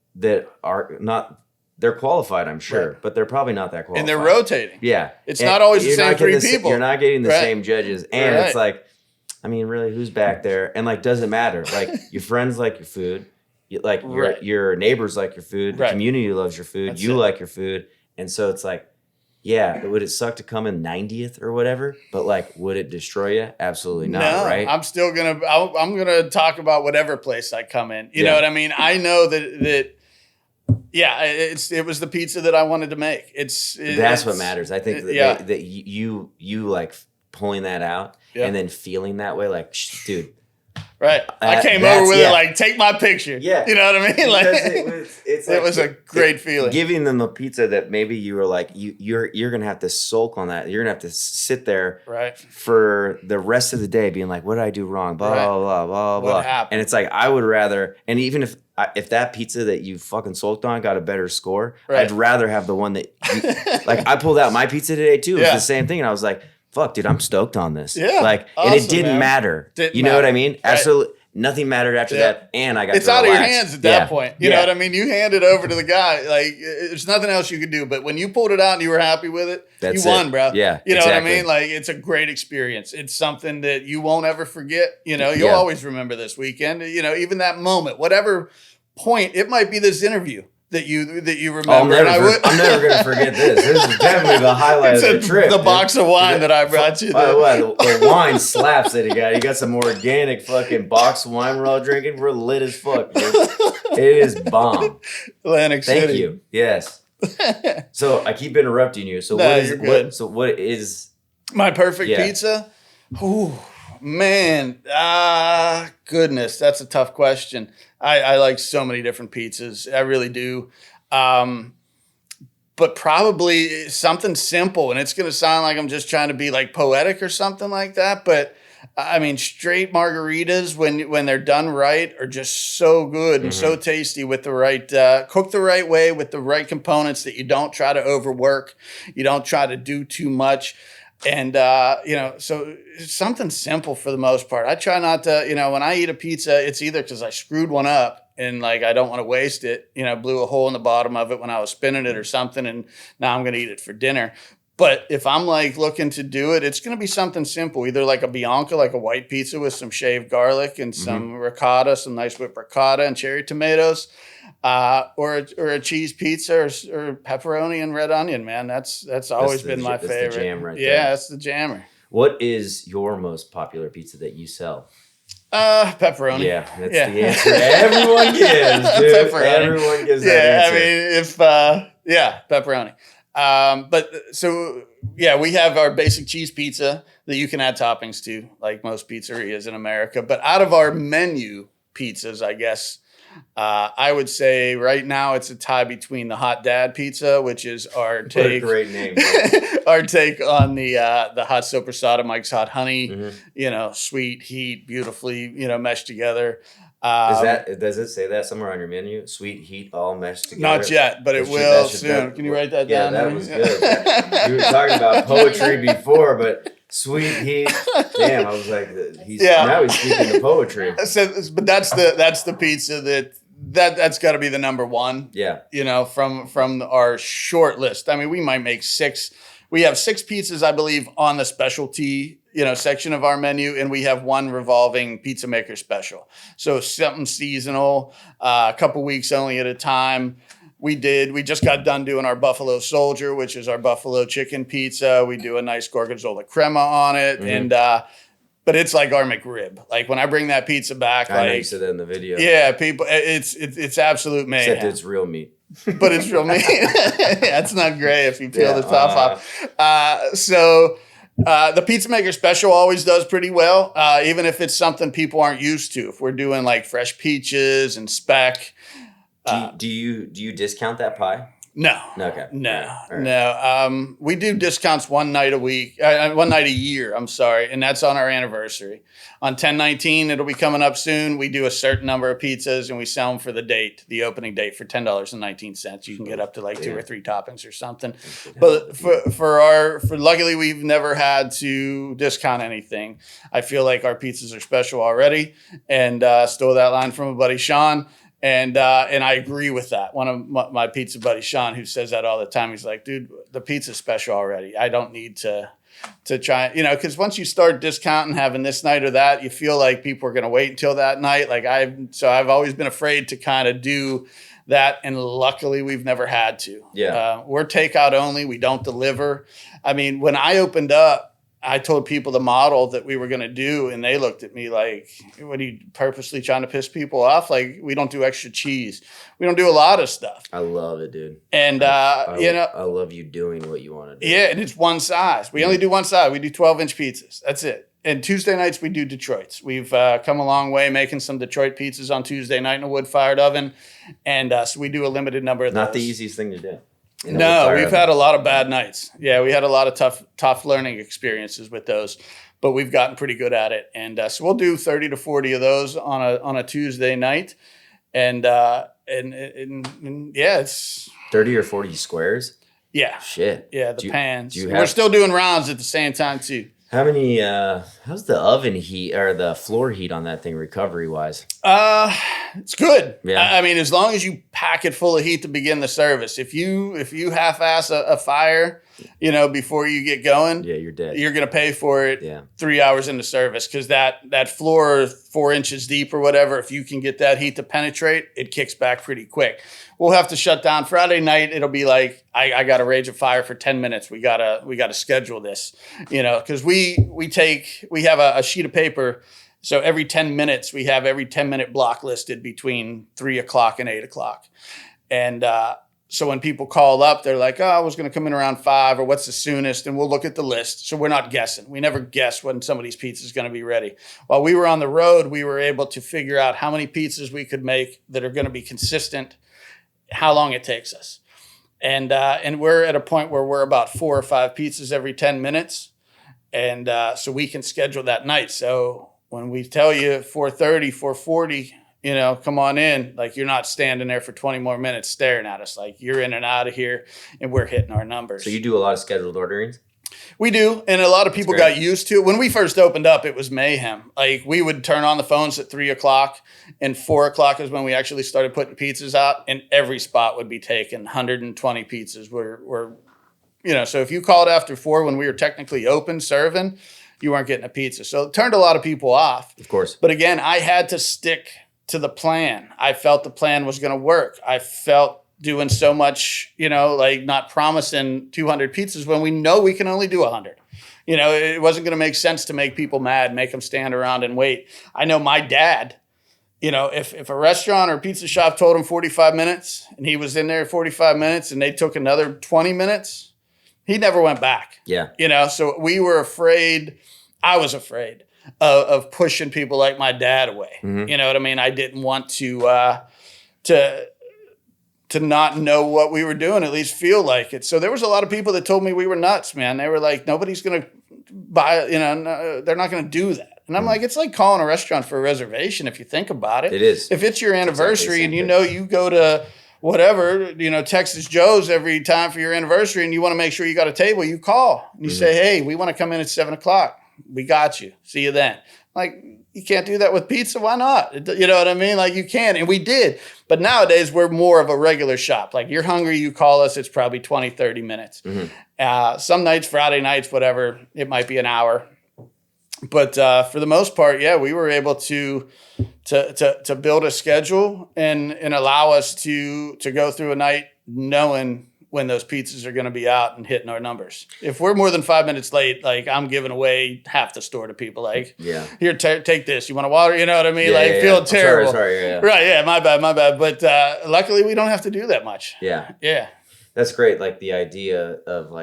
are not. They're qualified, I'm sure, but they're probably not that qualified. And they're rotating. Yeah. It's not always the same three people. You're not getting the same judges. And it's like, I mean, really, who's back there? And like, doesn't matter. Like, your friends like your food. Like, your neighbors like your food. The community loves your food. You like your food. And so it's like, yeah, would it suck to come in 90th or whatever? But like, would it destroy you? Absolutely not, right? I'm still I'm gonna talk about whatever place I come in. You know what I mean? I know that it was the pizza that I wanted to make. That's what matters. I think that you like pulling that out and then feeling that way, like, dude. Right. I came over with it like, take my picture. Yeah. You know what I mean? Like, it was a great feeling. Giving them a pizza that maybe you were like, you're going to have to sulk on that. You're going to have to sit there for the rest of the day being like, what did I do wrong? Blah, blah, blah, blah, blah. What happened? And it's like, I would rather, and even if that pizza that you fucking sulked on got a better score, I'd rather have the one that, like, I pulled out my pizza today too. It was the same thing. And I was like, fuck, dude, I'm stoked on this. Yeah. Like, awesome, and it didn't matter. You know what I mean? Right. Absolutely. Nothing mattered after that. And I got it's out of your hands at that point. You know what I mean? You hand it over to the guy. Like, there's nothing else you could do. But when you pulled it out and you were happy with it, you won, bro. Yeah. You know what I mean? Like, it's a great experience. It's something that you won't ever forget. You know, you'll always remember this weekend. You know, even that moment, whatever point, it might be this interview that you remember. I'm never going to forget this. This is definitely the highlight of the trip. The box of wine that I brought you. By the way, the wine slaps that he got. He got some organic fucking box wine we're all drinking. We're lit as fuck, dude. It is bomb. Atlantic City. Thank you. Yes. So I keep interrupting you. So what is my perfect pizza? Ooh, man. Goodness. That's a tough question. I like so many different pizzas. I really do. But probably something simple. And it's going to sound like I'm just trying to be like poetic or something like that. But I mean, straight margaritas when they're done right are just so good and so tasty with the right, cooked the right way with the right components that you don't try to overwork. You don't try to do too much. And, so it's something simple for the most part. I try not to, when I eat a pizza, it's either because I screwed one up and like, I don't want to waste it, blew a hole in the bottom of it when I was spinning it or something. And now I'm going to eat it for dinner. But if I'm like looking to do it, it's going to be something simple, either like a Bianca, like a white pizza with some shaved garlic and some ricotta, some nice whipped ricotta and cherry tomatoes. Or a cheese pizza or pepperoni and red onion, man. That's always been my favorite. That's the jam right there. Yeah, that's the jammer. What is your most popular pizza that you sell? Pepperoni. Yeah, that's the answer everyone gives, dude. Pepperoni. Everyone gives that answer. I mean, pepperoni. We have our basic cheese pizza that you can add toppings to, like most pizzerias in America. But out of our menu pizzas, I guess, I would say right now it's a tie between the Hot Dad pizza, which is our take. What a great name. Our take on the hot sopressata, Mike's Hot Honey. Sweet, heat, beautifully, meshed together. Does it say that somewhere on your menu? Sweet, heat, all meshed together? Not yet, but it will soon. Can you write that down? Yeah, that was good. You were talking about poetry before, but sweet heat. Damn, I was like, now he's speaking the poetry. But that's the pizza that's got to be the number one. Yeah. From our short list. I mean, we might make 6. We have 6 pizzas, I believe, on the specialty section of our menu, and we have 1 revolving pizza maker special. So something seasonal, a couple weeks only at a time. We just got done doing our Buffalo Soldier, which is our buffalo chicken pizza. We do a nice gorgonzola crema on it. And, but it's like our McRib. Like when I bring that pizza back, I know you said that in the video. Yeah, people, it's absolute mayhem. Except it's real meat. But it's real meat. That's not gray if you peel the top off. The Pizza Maker Special always does pretty well, even if it's something people aren't used to. If we're doing like fresh peaches and speck. Do you discount that pie? No. Okay. No. Right. No. We do discounts one night a year, I'm sorry, and that's on our anniversary. On 10/19, it'll be coming up soon. We do a certain number of pizzas, and we sell them for the opening date for $10.19. You can get up to like 2 or 3 toppings or something. But luckily, we've never had to discount anything. I feel like our pizzas are special already, and stole that line from a buddy, Sean. And I agree with that. One of my pizza buddy, Sean, who says that all the time, he's like, dude, the pizza's special already. I don't need to try, because once you start discounting, having this night or that, you feel like people are going to wait until that night. Like I've always been afraid to kind of do that. And luckily we've never had to. Yeah. We're takeout only. We don't deliver. I mean, when I opened up, I told people the model that we were going to do, and they looked at me like, what are you purposely trying to piss people off? Like, we don't do extra cheese. We don't do a lot of stuff. I love it, dude. And, I love you doing what you want to do. Yeah, and it's one size. We only do one size. We do 12-inch pizzas. That's it. And Tuesday nights, we do Detroits. We've come a long way making some Detroit pizzas on Tuesday night in a wood-fired oven. And so we do a limited number of those. Not the easiest thing to do. No, we've had a lot of bad nights. Yeah, we had a lot of tough learning experiences with those, but we've gotten pretty good at it. And so we'll do 30 to 40 of those on a Tuesday night, and yeah, it's 30 or 40 squares. Yeah, shit. Yeah, pans. We're still doing rounds at the same time too. How many? How's the oven heat or the floor heat on that thing recovery wise? It's good. Yeah. I mean, as long as you pack it full of heat to begin the service. If you half-ass a fire, before you get going, yeah, you're dead. You're gonna pay for it. Yeah. 3 hours into service, because that floor 4 inches deep or whatever, if you can get that heat to penetrate, it kicks back pretty quick. We'll have to shut down Friday night. It'll be like I got to rage a fire for 10 minutes. We gotta schedule this, because we have a sheet of paper. So every 10 minutes, we have every 10-minute block listed between 3 o'clock and 8 o'clock. And so when people call up, they're like, oh, I was going to come in around 5, or what's the soonest? And we'll look at the list. So we're not guessing. We never guess when somebody's pizza is going to be ready. While we were on the road, we were able to figure out how many pizzas we could make that are going to be consistent, how long it takes us. And we're at a point where we're about 4 or 5 pizzas every 10 minutes. And so we can schedule that night. So when we tell you 4:30, 4:40, come on in, like you're not standing there for 20 more minutes staring at us. Like you're in and out of here and we're hitting our numbers. So you do a lot of scheduled orderings? We do. And a lot of people got used to it. When we first opened up, it was mayhem. Like we would turn on the phones at 3 o'clock, and 4 o'clock is when we actually started putting pizzas out, and every spot would be taken. 120 pizzas were so if you called after 4 when we were technically open serving, you weren't getting a pizza. So it turned a lot of people off. Of course. But again, I had to stick to the plan. I felt the plan was going to work. I felt doing so much, like not promising 200 pizzas when we know we can only do 100. It wasn't going to make sense to make people mad, make them stand around and wait. I know my dad, if a restaurant or pizza shop told him 45 minutes and he was in there 45 minutes and they took another 20 minutes, he never went back. Yeah. So we were afraid. I was afraid of pushing people like my dad away. Mm-hmm. You know what I mean? I didn't want to not know what we were doing, at least feel like it. So there was a lot of people that told me we were nuts, man. They were like, nobody's going to buy, they're not going to do that. And I'm like, it's like calling a restaurant for a reservation if you think about it. It is. If it's your anniversary and you go to whatever, Texas Joe's every time for your anniversary and you want to make sure you got a table, you call and you say, hey, we want to come in at 7 o'clock. We got you. See you then. Like, you can't do that with pizza. Why not? You know what I mean? Like, you can. And we did. But nowadays, we're more of a regular shop. Like, you're hungry, you call us. It's probably 20, 30 minutes. Mm-hmm. Some nights, Friday nights, whatever, it might be an hour. But for the most part, yeah, we were able to build a schedule and allow us to go through a night knowing when those pizzas are going to be out and hitting our numbers. If we're more than 5 minutes late, like I'm giving away half the store to people. Like, yeah, here, take this. You want a water? You know what I mean? Yeah, feeling terrible. Sorry, yeah. Right? Yeah, my bad. But luckily, we don't have to do that much. Yeah. That's great. Like the idea of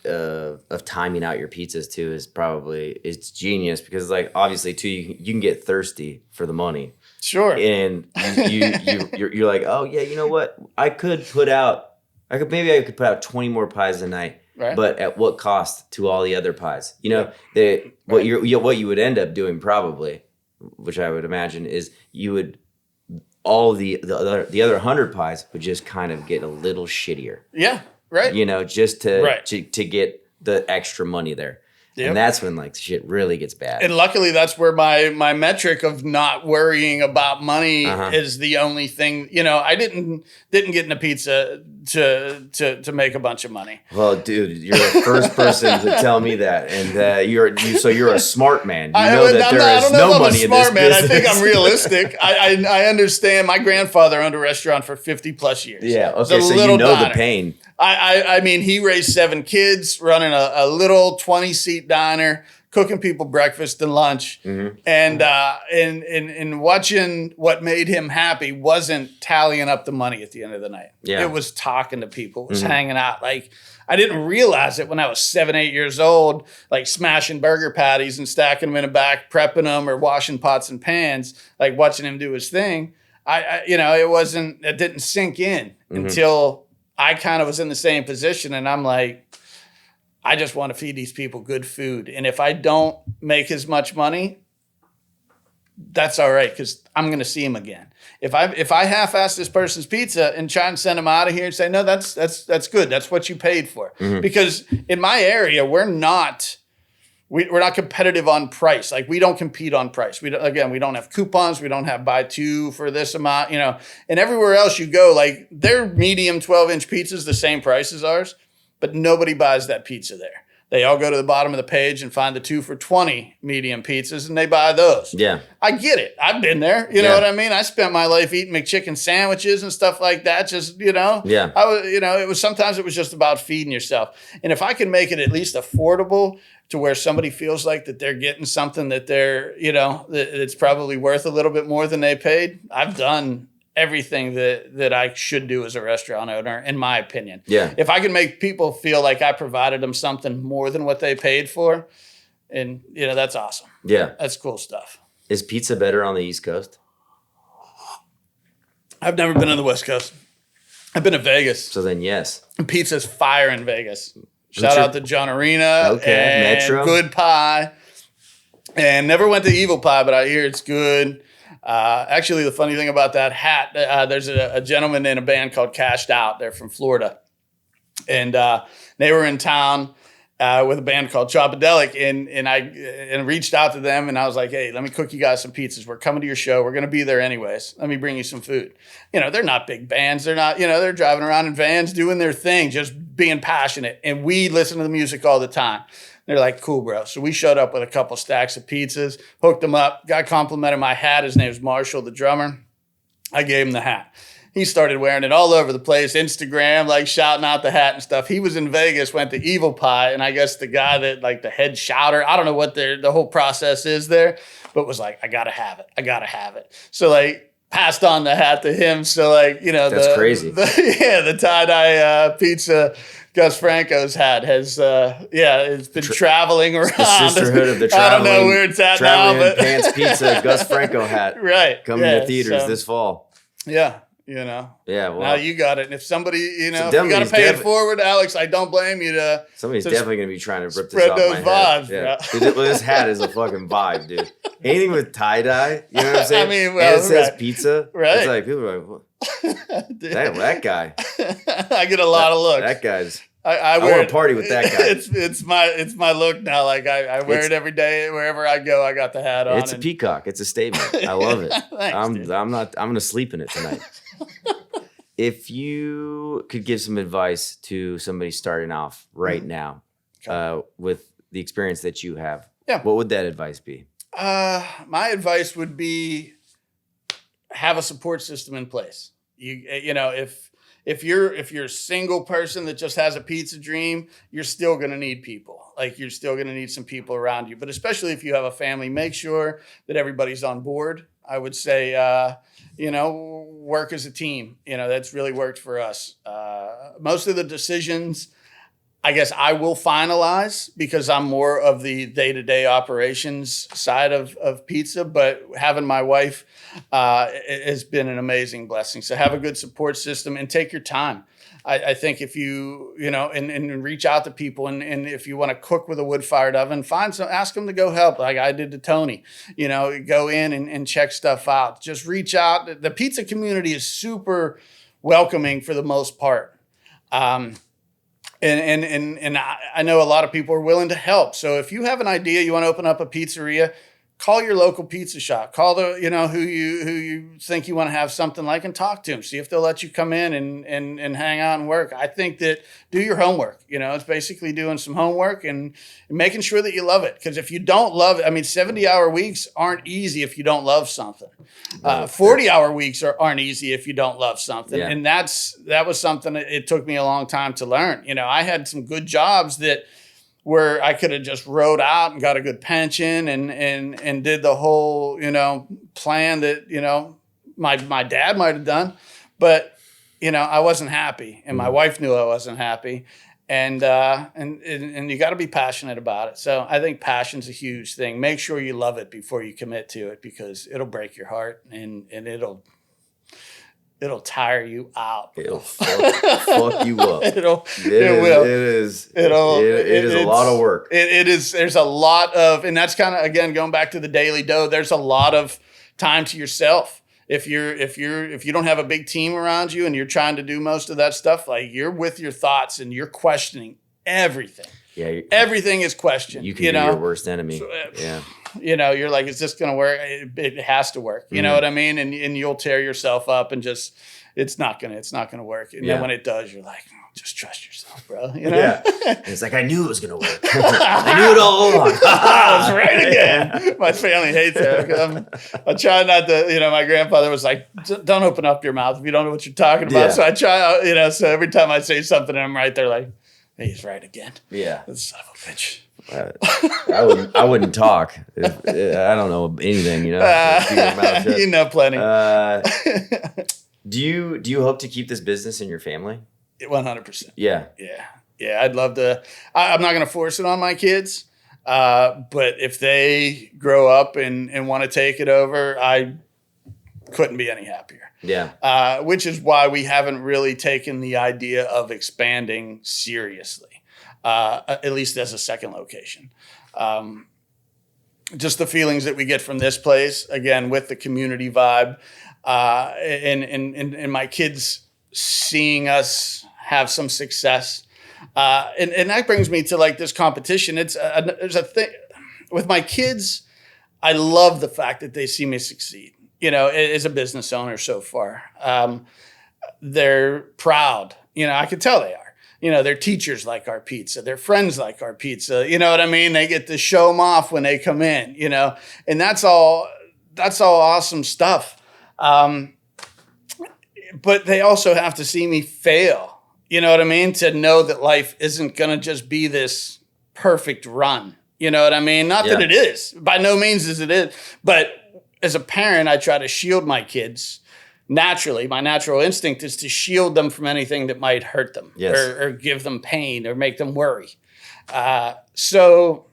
of timing out your pizzas too it's genius, because like obviously too you can get thirsty for the money. Sure. And you're like, oh yeah, you know what? I could put out 20 more pies a night, right? But at what cost to all the other pies? What you would end up doing probably, which I would imagine, is you would all the other 100 pies would just kind of get a little shittier. Yeah, right. Just to get the extra money there. And that's when like shit really gets bad. And luckily that's where my metric of not worrying about money is the only thing. You know, I didn't get into pizza to make a bunch of money. Well, dude, you're the first person to tell me that. And you're a smart man. You know that there is no money in this business. I think I'm realistic. I understand. My grandfather owned a restaurant for 50 plus years. Yeah. Okay. So you know the pain. I mean, he raised 7 kids, running a little 20-seat diner, cooking people breakfast and lunch, and watching what made him happy wasn't tallying up the money at the end of the night. Yeah. It was talking to people, it was hanging out. Like, I didn't realize it when I was 7, 8 years old, like smashing burger patties and stacking them in a back, prepping them or washing pots and pans, like watching him do his thing. It didn't sink in until I kind of was in the same position, and I'm like, I just want to feed these people good food. And if I don't make as much money, that's all right, because I'm going to see them again. If I half-ass this person's pizza and try and send them out of here and say, no, that's good. That's what you paid for. Because in my area, we're not competitive on price. Like, we don't compete on price. We don't have coupons. We don't have buy 2 for this amount, you know. And everywhere else you go, like, their medium 12-inch pizza's the same price as ours, but nobody buys that pizza there. They all go to the bottom of the page and find the 2 for $20 medium pizzas, and they buy those. Yeah. I get it. I've been there. You know what I mean? I spent my life eating McChicken sandwiches and stuff like that. Just, you know. Yeah. Sometimes it was just about feeding yourself. And if I can make it at least affordable to where somebody feels like that they're getting something that they're, you know, that it's probably worth a little bit more than they paid, I've done everything that I should do as a restaurant owner, in my opinion. Yeah. If I can make people feel like I provided them something more than what they paid for, and, you know, that's awesome. Yeah. That's cool stuff. Is pizza better on the East Coast? I've never been on the West Coast. I've been to Vegas. So then, yes. Pizza's fire in Vegas. Shout out to John Arena. Okay, and Metro. Good Pie. And never went to Evil Pie, but I hear it's good. Actually, the funny thing about that hat, there's a gentleman in a band called Cashed Out. They're from Florida. And they were in town with a band called Chopadelic. And I reached out to them, and I was like, hey, let me cook you guys some pizzas. We're coming to your show. We're going to be there anyways. Let me bring you some food. You know, they're not big bands. They're not, you know, they're driving around in vans doing their thing, just being passionate. And we listen to the music all the time. They're like, cool, bro. So we showed up with a couple stacks of pizzas, hooked them up, got complimented my hat. His name's Marshall, the drummer. I gave him the hat. He started wearing it all over the place, Instagram, like shouting out the hat and stuff. He was in Vegas, went to Evil Pie, and I guess the guy that, like, the head shouter, I don't know what the whole process is there, but was like, I gotta have it. I gotta have it. So, like, passed on the hat to him. So, like, you know, that's crazy. The tie-dye pizza Gus Franco's hat has, it's been traveling around. The sisterhood of the traveling, I don't know where it's at traveling now, but Pants Pizza Gus Franco hat. Right. Coming to theaters this fall. Yeah. You know. Yeah. Well, now you got it. And if somebody, you know, so you got to pay it forward, Alex, I don't blame you to. Somebody's definitely going to be trying to rip spread this off those my vibes, head. Yeah. Dude, this hat is a fucking vibe, dude. Anything with tie-dye, you know what I'm saying? I mean, well, and it says pizza. Right. It's like, people are like, what? that guy. I get a lot of looks. That guy's. I want to party with that guy. It's my look now. Like, I wear it every day. Wherever I go, I got the hat on. It's a peacock. It's a statement. I love it. Thanks, I'm going to sleep in it tonight. If you could give some advice to somebody starting off right now, with the experience that you have, what would that advice be? My advice would be have a support system in place. You know, if you're a single person that just has a pizza dream, you're still going to need people. Like, you're still going to need some people around you. But especially if you have a family, make sure that everybody's on board. I would say, you know, work as a team. You know, that's really worked for us. Most of the decisions, I guess, I will finalize because I'm more of the day-to-day operations side of pizza. But having my wife has been an amazing blessing. So have a good support system and take your time. I think if you know, and reach out to people, and if you want to cook with a wood-fired oven, ask them to go help, like I did to Tony. You know, go in and check stuff out. Just reach out. The pizza community is super welcoming for the most part. And I know a lot of people are willing to help. So if you have an idea, you want to open up a pizzeria, call your local pizza shop. Call who you think you want to have something like, and talk to them. See if they'll let you come in and hang out and work. I think that do your homework. It's basically doing some homework and making sure that you love it. Because if you don't love it, 70-hour weeks aren't easy if you don't love something. 40-hour weeks aren't easy if you don't love something. Yeah. And that was something that it took me a long time to learn. I had some good jobs where I could have just rode out and got a good pension and did the whole, plan that, my dad might have done. But, I wasn't happy, and my wife knew I wasn't happy. And you got to be passionate about it. So I think passion's a huge thing. Make sure you love it before you commit to it, because it'll break your heart and it'll tire you out. It'll fuck you up. It will. It is a lot of work. It is. There's a lot of, and that's kind of, again, going back to the daily dough. There's a lot of time to yourself. If you don't have a big team around you and you're trying to do most of that stuff, like, you're with your thoughts and you're questioning everything. Yeah. Everything is questioned. You can be your worst enemy. Yeah. You're like, is this going to work? It has to work. You know what I mean? And you'll tear yourself up and just, it's not going to work. And then when it does, you're like, just trust yourself, bro. Yeah. It's like, I knew it was going to work. I knew it all along. I was right again. My family hates that. I try not to, my grandfather was like, don't open up your mouth if you don't know what you're talking about. Yeah. So I try, so every time I say something and I'm right, they're like, hey, he's right again. Yeah. Son of a bitch. I wouldn't talk. I don't know anything, You know plenty. Do you hope to keep this business in your family? 100%. Yeah. Yeah. I'd love to. I'm not going to force it on my kids. But if they grow up and want to take it over, I couldn't be any happier. Yeah. Which is why we haven't really taken the idea of expanding seriously, at least as a second location. Just the feelings that we get from this place, again, with the community vibe, and my kids seeing us have some success. And that brings me to, like, this competition. There's a thing with my kids. I love the fact that they see me succeed, as a business owner so far. They're proud. I could tell they are. Their teachers like our pizza. Their friends like our pizza. You know what I mean? They get to show them off when they come in, and that's all awesome stuff. But they also have to see me fail. You know what I mean? To know that life isn't going to just be this perfect run. You know what I mean? Not that it is. By no means is it is. But as a parent, I try to shield my kids. Naturally, my natural instinct is to shield them from anything that might hurt them, or give them pain or make them worry. So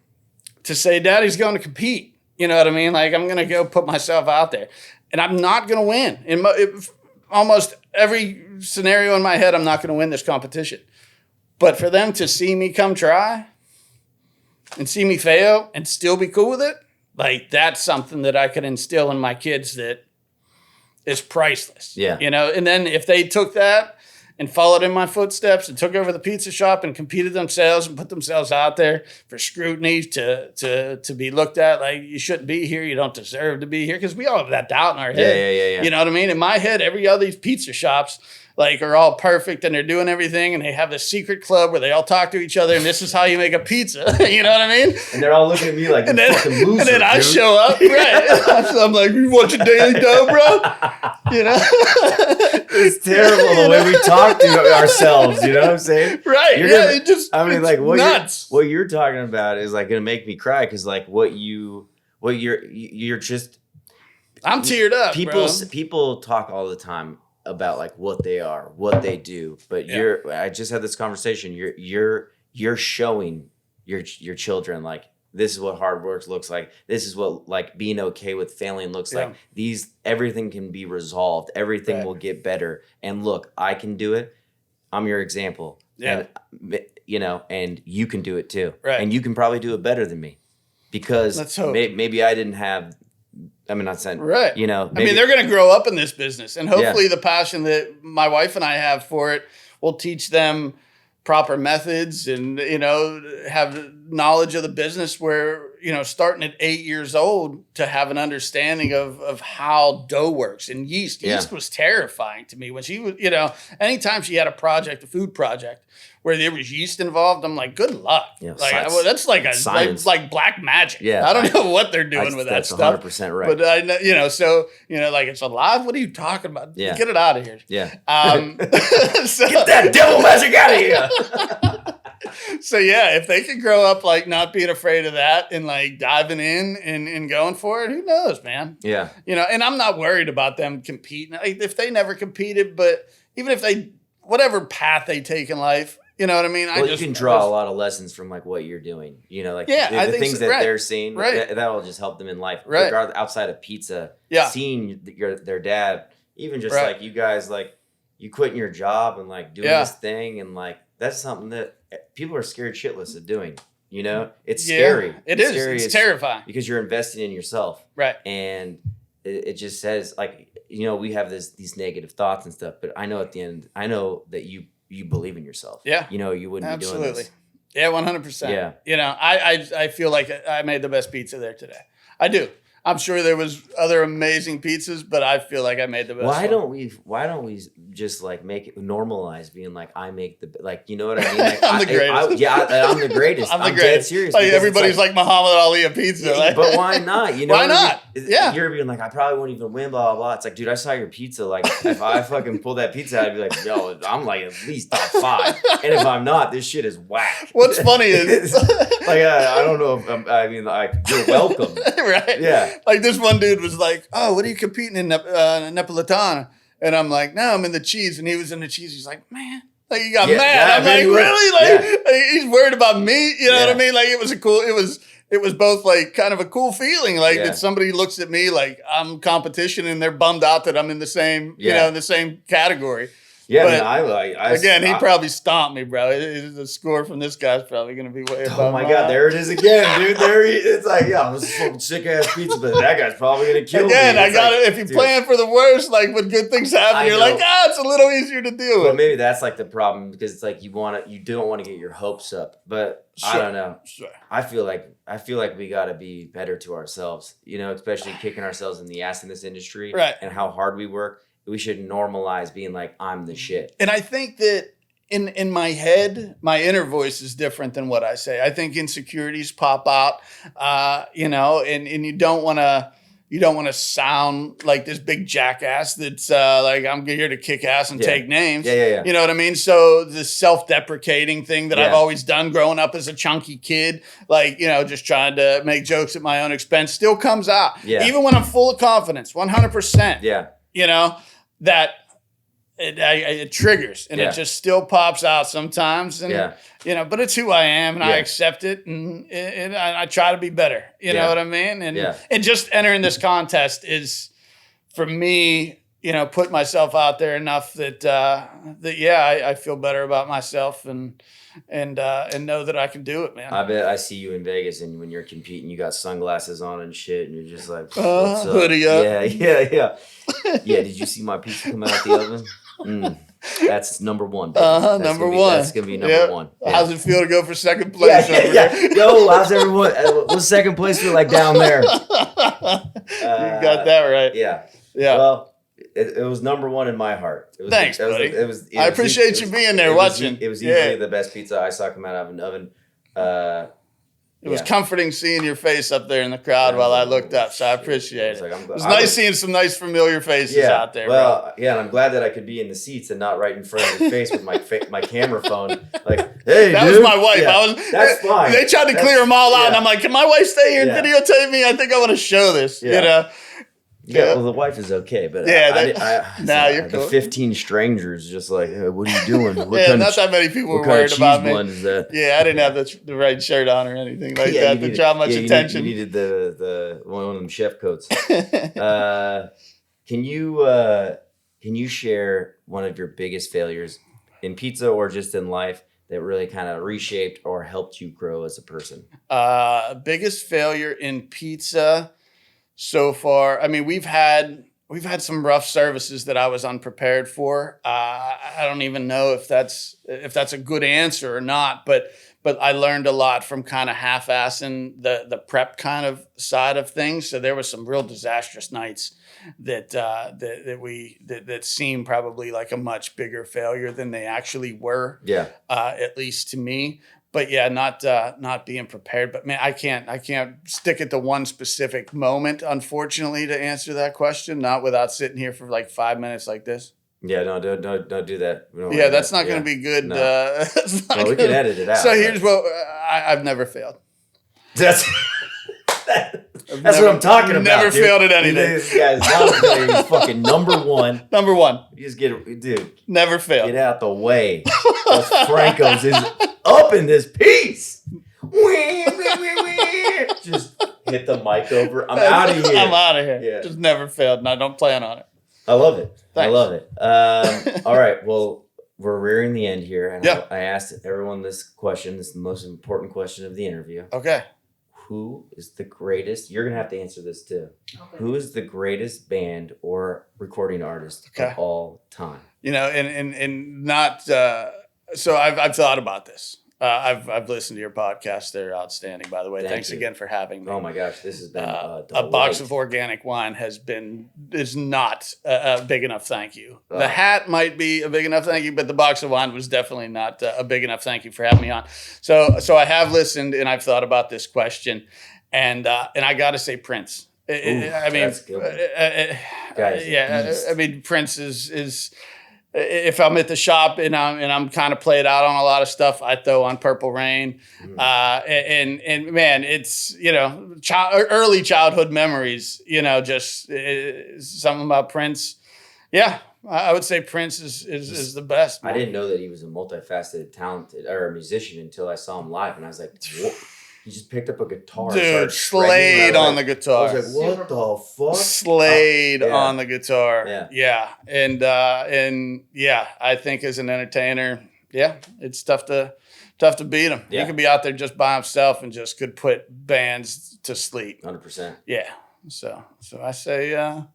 to say, Daddy's going to compete, you know what I mean? Like, I'm going to go put myself out there. And I'm not going to win. In almost every scenario in my head, I'm not going to win this competition. But for them to see me come try and see me fail and still be cool with it, like, that's something that I could instill in my kids that is priceless. Yeah. And then if they took that and followed in my footsteps and took over the pizza shop and competed themselves and put themselves out there for scrutiny to be looked at like, you shouldn't be here, you don't deserve to be here, because we all have that doubt in our head. Yeah. You know what I mean? In my head, every other pizza shops, like, are all perfect and they're doing everything, and they have this secret club where they all talk to each other, and this is how you make a pizza. You know what I mean? And they're all looking at me like, fucking loser, and then I dude. show up, right? I'm like, you want your daily dough, bro? It's terrible the way we talk to ourselves. You know what I'm saying? Right. What you're talking about is, like, gonna make me cry, because, like, you're just. I'm teared up. People talk all the time about, like, what they are, what they do, but I just had this conversation. You're showing your children, like, this is what hard work looks like. This is what, like, being okay with failing looks like. Everything can be resolved. Everything will get better. And look, I can do it. I'm your example. Yeah. And, and you can do it too. Right. And you can probably do it better than me, because maybe I didn't have. I'm not saying, right. Maybe, they're going to grow up in this business, and hopefully the passion that my wife and I have for it will teach them proper methods and, have knowledge of the business where, starting at 8 years old to have an understanding of how dough works and yeast. Yeah. Yeast was terrifying to me when she was, anytime she had a food project where there was yeast involved, I'm like, good luck. Yeah, that's like science. like black magic. Yeah. I don't know what they're doing with that that's stuff. 100% right. But I know, so, like it's alive. What are you talking about? Yeah. Get it out of here. Yeah. So, Get that devil magic out of here. so yeah, if they could grow up like not being afraid of that and like diving in and going for it, who knows, man? Yeah. And I'm not worried about them competing. Like, if they never competed, but even if they, whatever path they take in life, you know what I mean? Well, you can draw a lot of lessons from like what you're doing. The things so, that right. they're seeing, Right. that'll just help them in life. Right. Regardless, outside of pizza, Yeah. seeing their dad, even just Right. like you guys, like you quitting your job and like doing this thing, and like that's something that people are scared shitless of doing. It's scary. It is. Scary. It's terrifying. Because you're investing in yourself. Right. And it just says like, we have these negative thoughts and stuff, but I know at the end, I know that you believe in yourself. Yeah. You wouldn't be doing this. Yeah, 100%. Yeah. I feel like I made the best pizza there today. I do. I'm sure there was other amazing pizzas, but I feel like I made the best. Why don't we just like make it normalize being like I make the you know what I mean? Like, I'm the greatest. I'm the greatest. I'm the dead greatest. serious. Like because everybody's like Muhammad Ali of pizza. Yeah, like. but why not? Why not? Yeah. You're being like, I probably won't even win, blah, blah, blah. It's like, dude, I saw your pizza. Like, if I fucking pull that pizza out, I'd be like, yo, I'm like at least top 5. And if I'm not, this shit is whack. What's funny is... like, I don't know if you're welcome. Right? Yeah. Like this one dude was like, oh, what are you competing in Napolitana? And I'm like, no, I'm in the cheese. And he was in the cheese. He's like, man. Like he got mad. I'm like, really? Like he's worried about me. You know what I mean? Like it was both like kind of a cool feeling. Like that somebody looks at me like I'm competition and they're bummed out that I'm in the same, in the same category. Yeah, but I he probably stomped me, bro. The score from this guy's probably going to be way above. Oh my God, there it is again, dude. It's like, this is fucking sick ass pizza, but that guy's probably going to kill me. Again, I got it. If you plan for the worst, like when good things happen, you're like, it's a little easier to deal with. But maybe that's like the problem because it's like you don't want to get your hopes up. But I don't know. Sure. I feel like we got to be better to ourselves. Especially kicking ourselves in the ass in this industry, right? And how hard we work. We should normalize being like, I'm the shit. And I think that in my head, my inner voice is different than what I say. I think insecurities pop out, and you don't want to sound like this big jackass that's like, I'm here to kick ass and take names. Yeah. You know what I mean? So the self-deprecating thing that I've always done growing up as a chunky kid, like, just trying to make jokes at my own expense still comes out. Yeah. Even when I'm full of confidence, 100%. Yeah. That it triggers and it just still pops out sometimes. And, but it's who I am and I accept it and I try to be better. You know what I mean? And just entering this contest is, for me, put myself out there enough that I feel better about myself and know that I can do it, man. I bet I see you in Vegas and when you're competing, you got sunglasses on and shit, and you're just like, what's up? Hoodie up. Yeah. Yeah, did you see my pizza come out the oven? That's number one. Baby. Number one. That's going to be number one. Yeah. How's it feel to go for second place over there? Yo, how's everyone? What's second place feel like down there? You got that right. Yeah. Well, it was number one in my heart. Thanks, buddy. I appreciate you being there watching. It was easily the best pizza I saw come out of an oven. It was comforting seeing your face up there in the crowd while I looked up, so I appreciate it. It was nice seeing some nice familiar faces out there. Well, and I'm glad that I could be in the seats and not right in front of your face with my camera phone. Like, hey, that dude. was my wife. That's fine. They tried to clear them all out, and I'm like, can my wife stay here and videotape me? I think I want to show this. Yeah, well, the wife is okay, but you're cool. The 15 strangers just like, hey, what are you doing? Not that many people were worried about me. Blend is that? Yeah, I didn't have the right shirt on or anything like that to draw much attention. You needed the one of them chef coats. Can you share one of your biggest failures in pizza or just in life that really kind of reshaped or helped you grow as a person? Biggest failure in pizza so far. I mean, we've had we've had some rough services that I was unprepared for. I don't even know if that's a good answer or not, but I learned a lot from kind of half-assing the prep kind of side of things. So there was some real disastrous nights that seemed probably like a much bigger failure than they actually were. Yeah. At least to me. But yeah, not being prepared. But man, I can't stick it to one specific moment, unfortunately, to answer that question. Not without sitting here for like 5 minutes like this. Yeah, no, don't do that. Yeah, that's not going to be good. No. Well, we can edit it out. So here's what I've never failed. That's what I'm talking about. Never dude. failed at anything. This guy's out there. He's fucking number one. Number one. You just dude. Never failed. Get out the way. Gus Franco's is up in this piece. Just hit the mic over. I'm out of here. I'm out of here. Yeah. Just never failed, and I don't plan on it. I love it. Thanks. I love it. All right. Well, we're rearing the end here. And Yeah. I asked everyone this question. This is the most important question of the interview. Okay. Who is the greatest? You're going to have to answer this too. Okay. Who is the greatest band or recording artist of all time? You know, and not. So I've thought about this. I've listened to your podcast. They're outstanding, by the way. Thanks you. again for having me. Oh my gosh, this has been a box of organic wine is not a big enough thank you. The hat might be a big enough thank you, but the box of wine was definitely not a big enough thank you for having me on. So I have listened and I've thought about this question, and I got to say Prince. I mean, that's good. Guys, yeah. I mean, Prince is. If I'm at the shop and I'm kind of played out on a lot of stuff, I throw on Purple Rain, and man, it's early childhood memories. Just something about Prince. Yeah, I would say Prince is the best. I didn't know that he was a multifaceted, talented or a musician until I saw him live, and I was like, "What?" He just picked up a guitar, dude, slayed on the guitar. I was like, "What the fuck?" Slayed on the guitar. Yeah. And yeah, I think as an entertainer, it's tough to beat him. Yeah. He could be out there just by himself and just could put bands to sleep. 100%. Yeah. So I say, I'm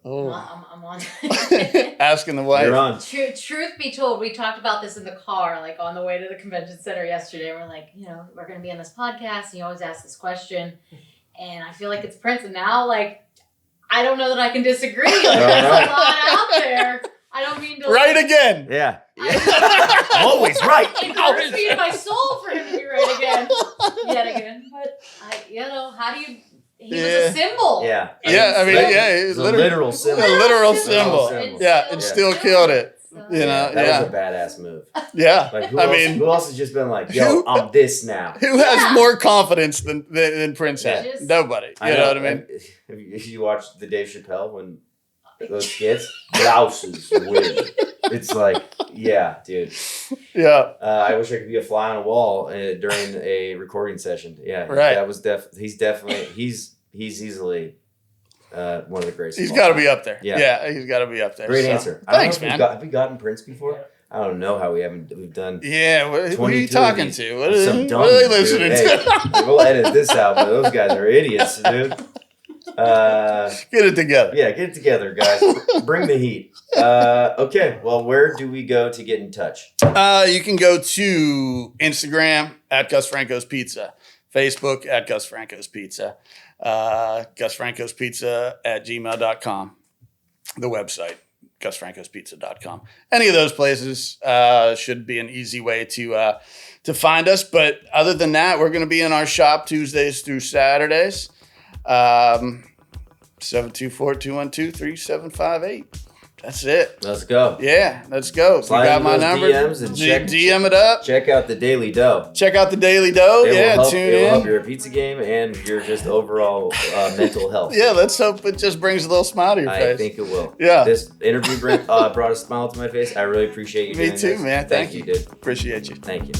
on. asking the wife. You're on. Truth be told, we talked about this in the car, like on the way to the convention center yesterday. We're like, we're going to be on this podcast, and you always ask this question, and I feel like it's Prince, and now, like, I don't know that I can disagree. Like, there's a lot out there. I don't mean to. Right again. Yeah. Always right. It hurts me in my soul for him to be right again, yet again. But how do you? He was a symbol. Yeah. Yeah. I mean, it's a literal symbol. A literal symbol. symbol. Yeah, and still killed it. That was a badass move. Yeah. Like, who else has just been like, yo, I'm this now? Who has more confidence than Prince had? Just- Nobody. You know what I mean? If you watch the Dave Chappelle when those skits, blouses win. It's like, yeah, dude. Yeah. I wish I could be a fly on a wall during a recording session. Yeah, right. That was he's easily one of the greatest. He's got to be up there. Yeah, he's got to be up there. Great answer. Thanks, man. Have we gotten Prince before? Yeah. I don't know how we've done. Yeah, what are you talking to? What are Dude. they listening to? Hey, we'll edit this out, but those guys are idiots, dude. Get it together. Yeah, get it together, guys. Bring the heat. Okay, well, where do we go to get in touch? You can go to Instagram at Gus Franco's Pizza, Facebook at Gus Franco's Pizza, Gus Franco's Pizza at gmail.com, the website, GusFrancosPizza.com. Any of those places should be an easy way to find us. But other than that, we're going to be in our shop Tuesdays through Saturdays. 724-212-3758. That's it. Let's go. Yeah, let's go. Slide you got my those number. DMs and DM it up. Check out the Daily Dough. Check out the Daily Dough. It will tune help in. your pizza game and your just overall mental health. Yeah, let's hope it just brings a little smile to your face. I think it will. Yeah. This interview brought a smile to my face. I really appreciate you doing Me too, this. man. Thank you. Dude. Appreciate you. Thank you.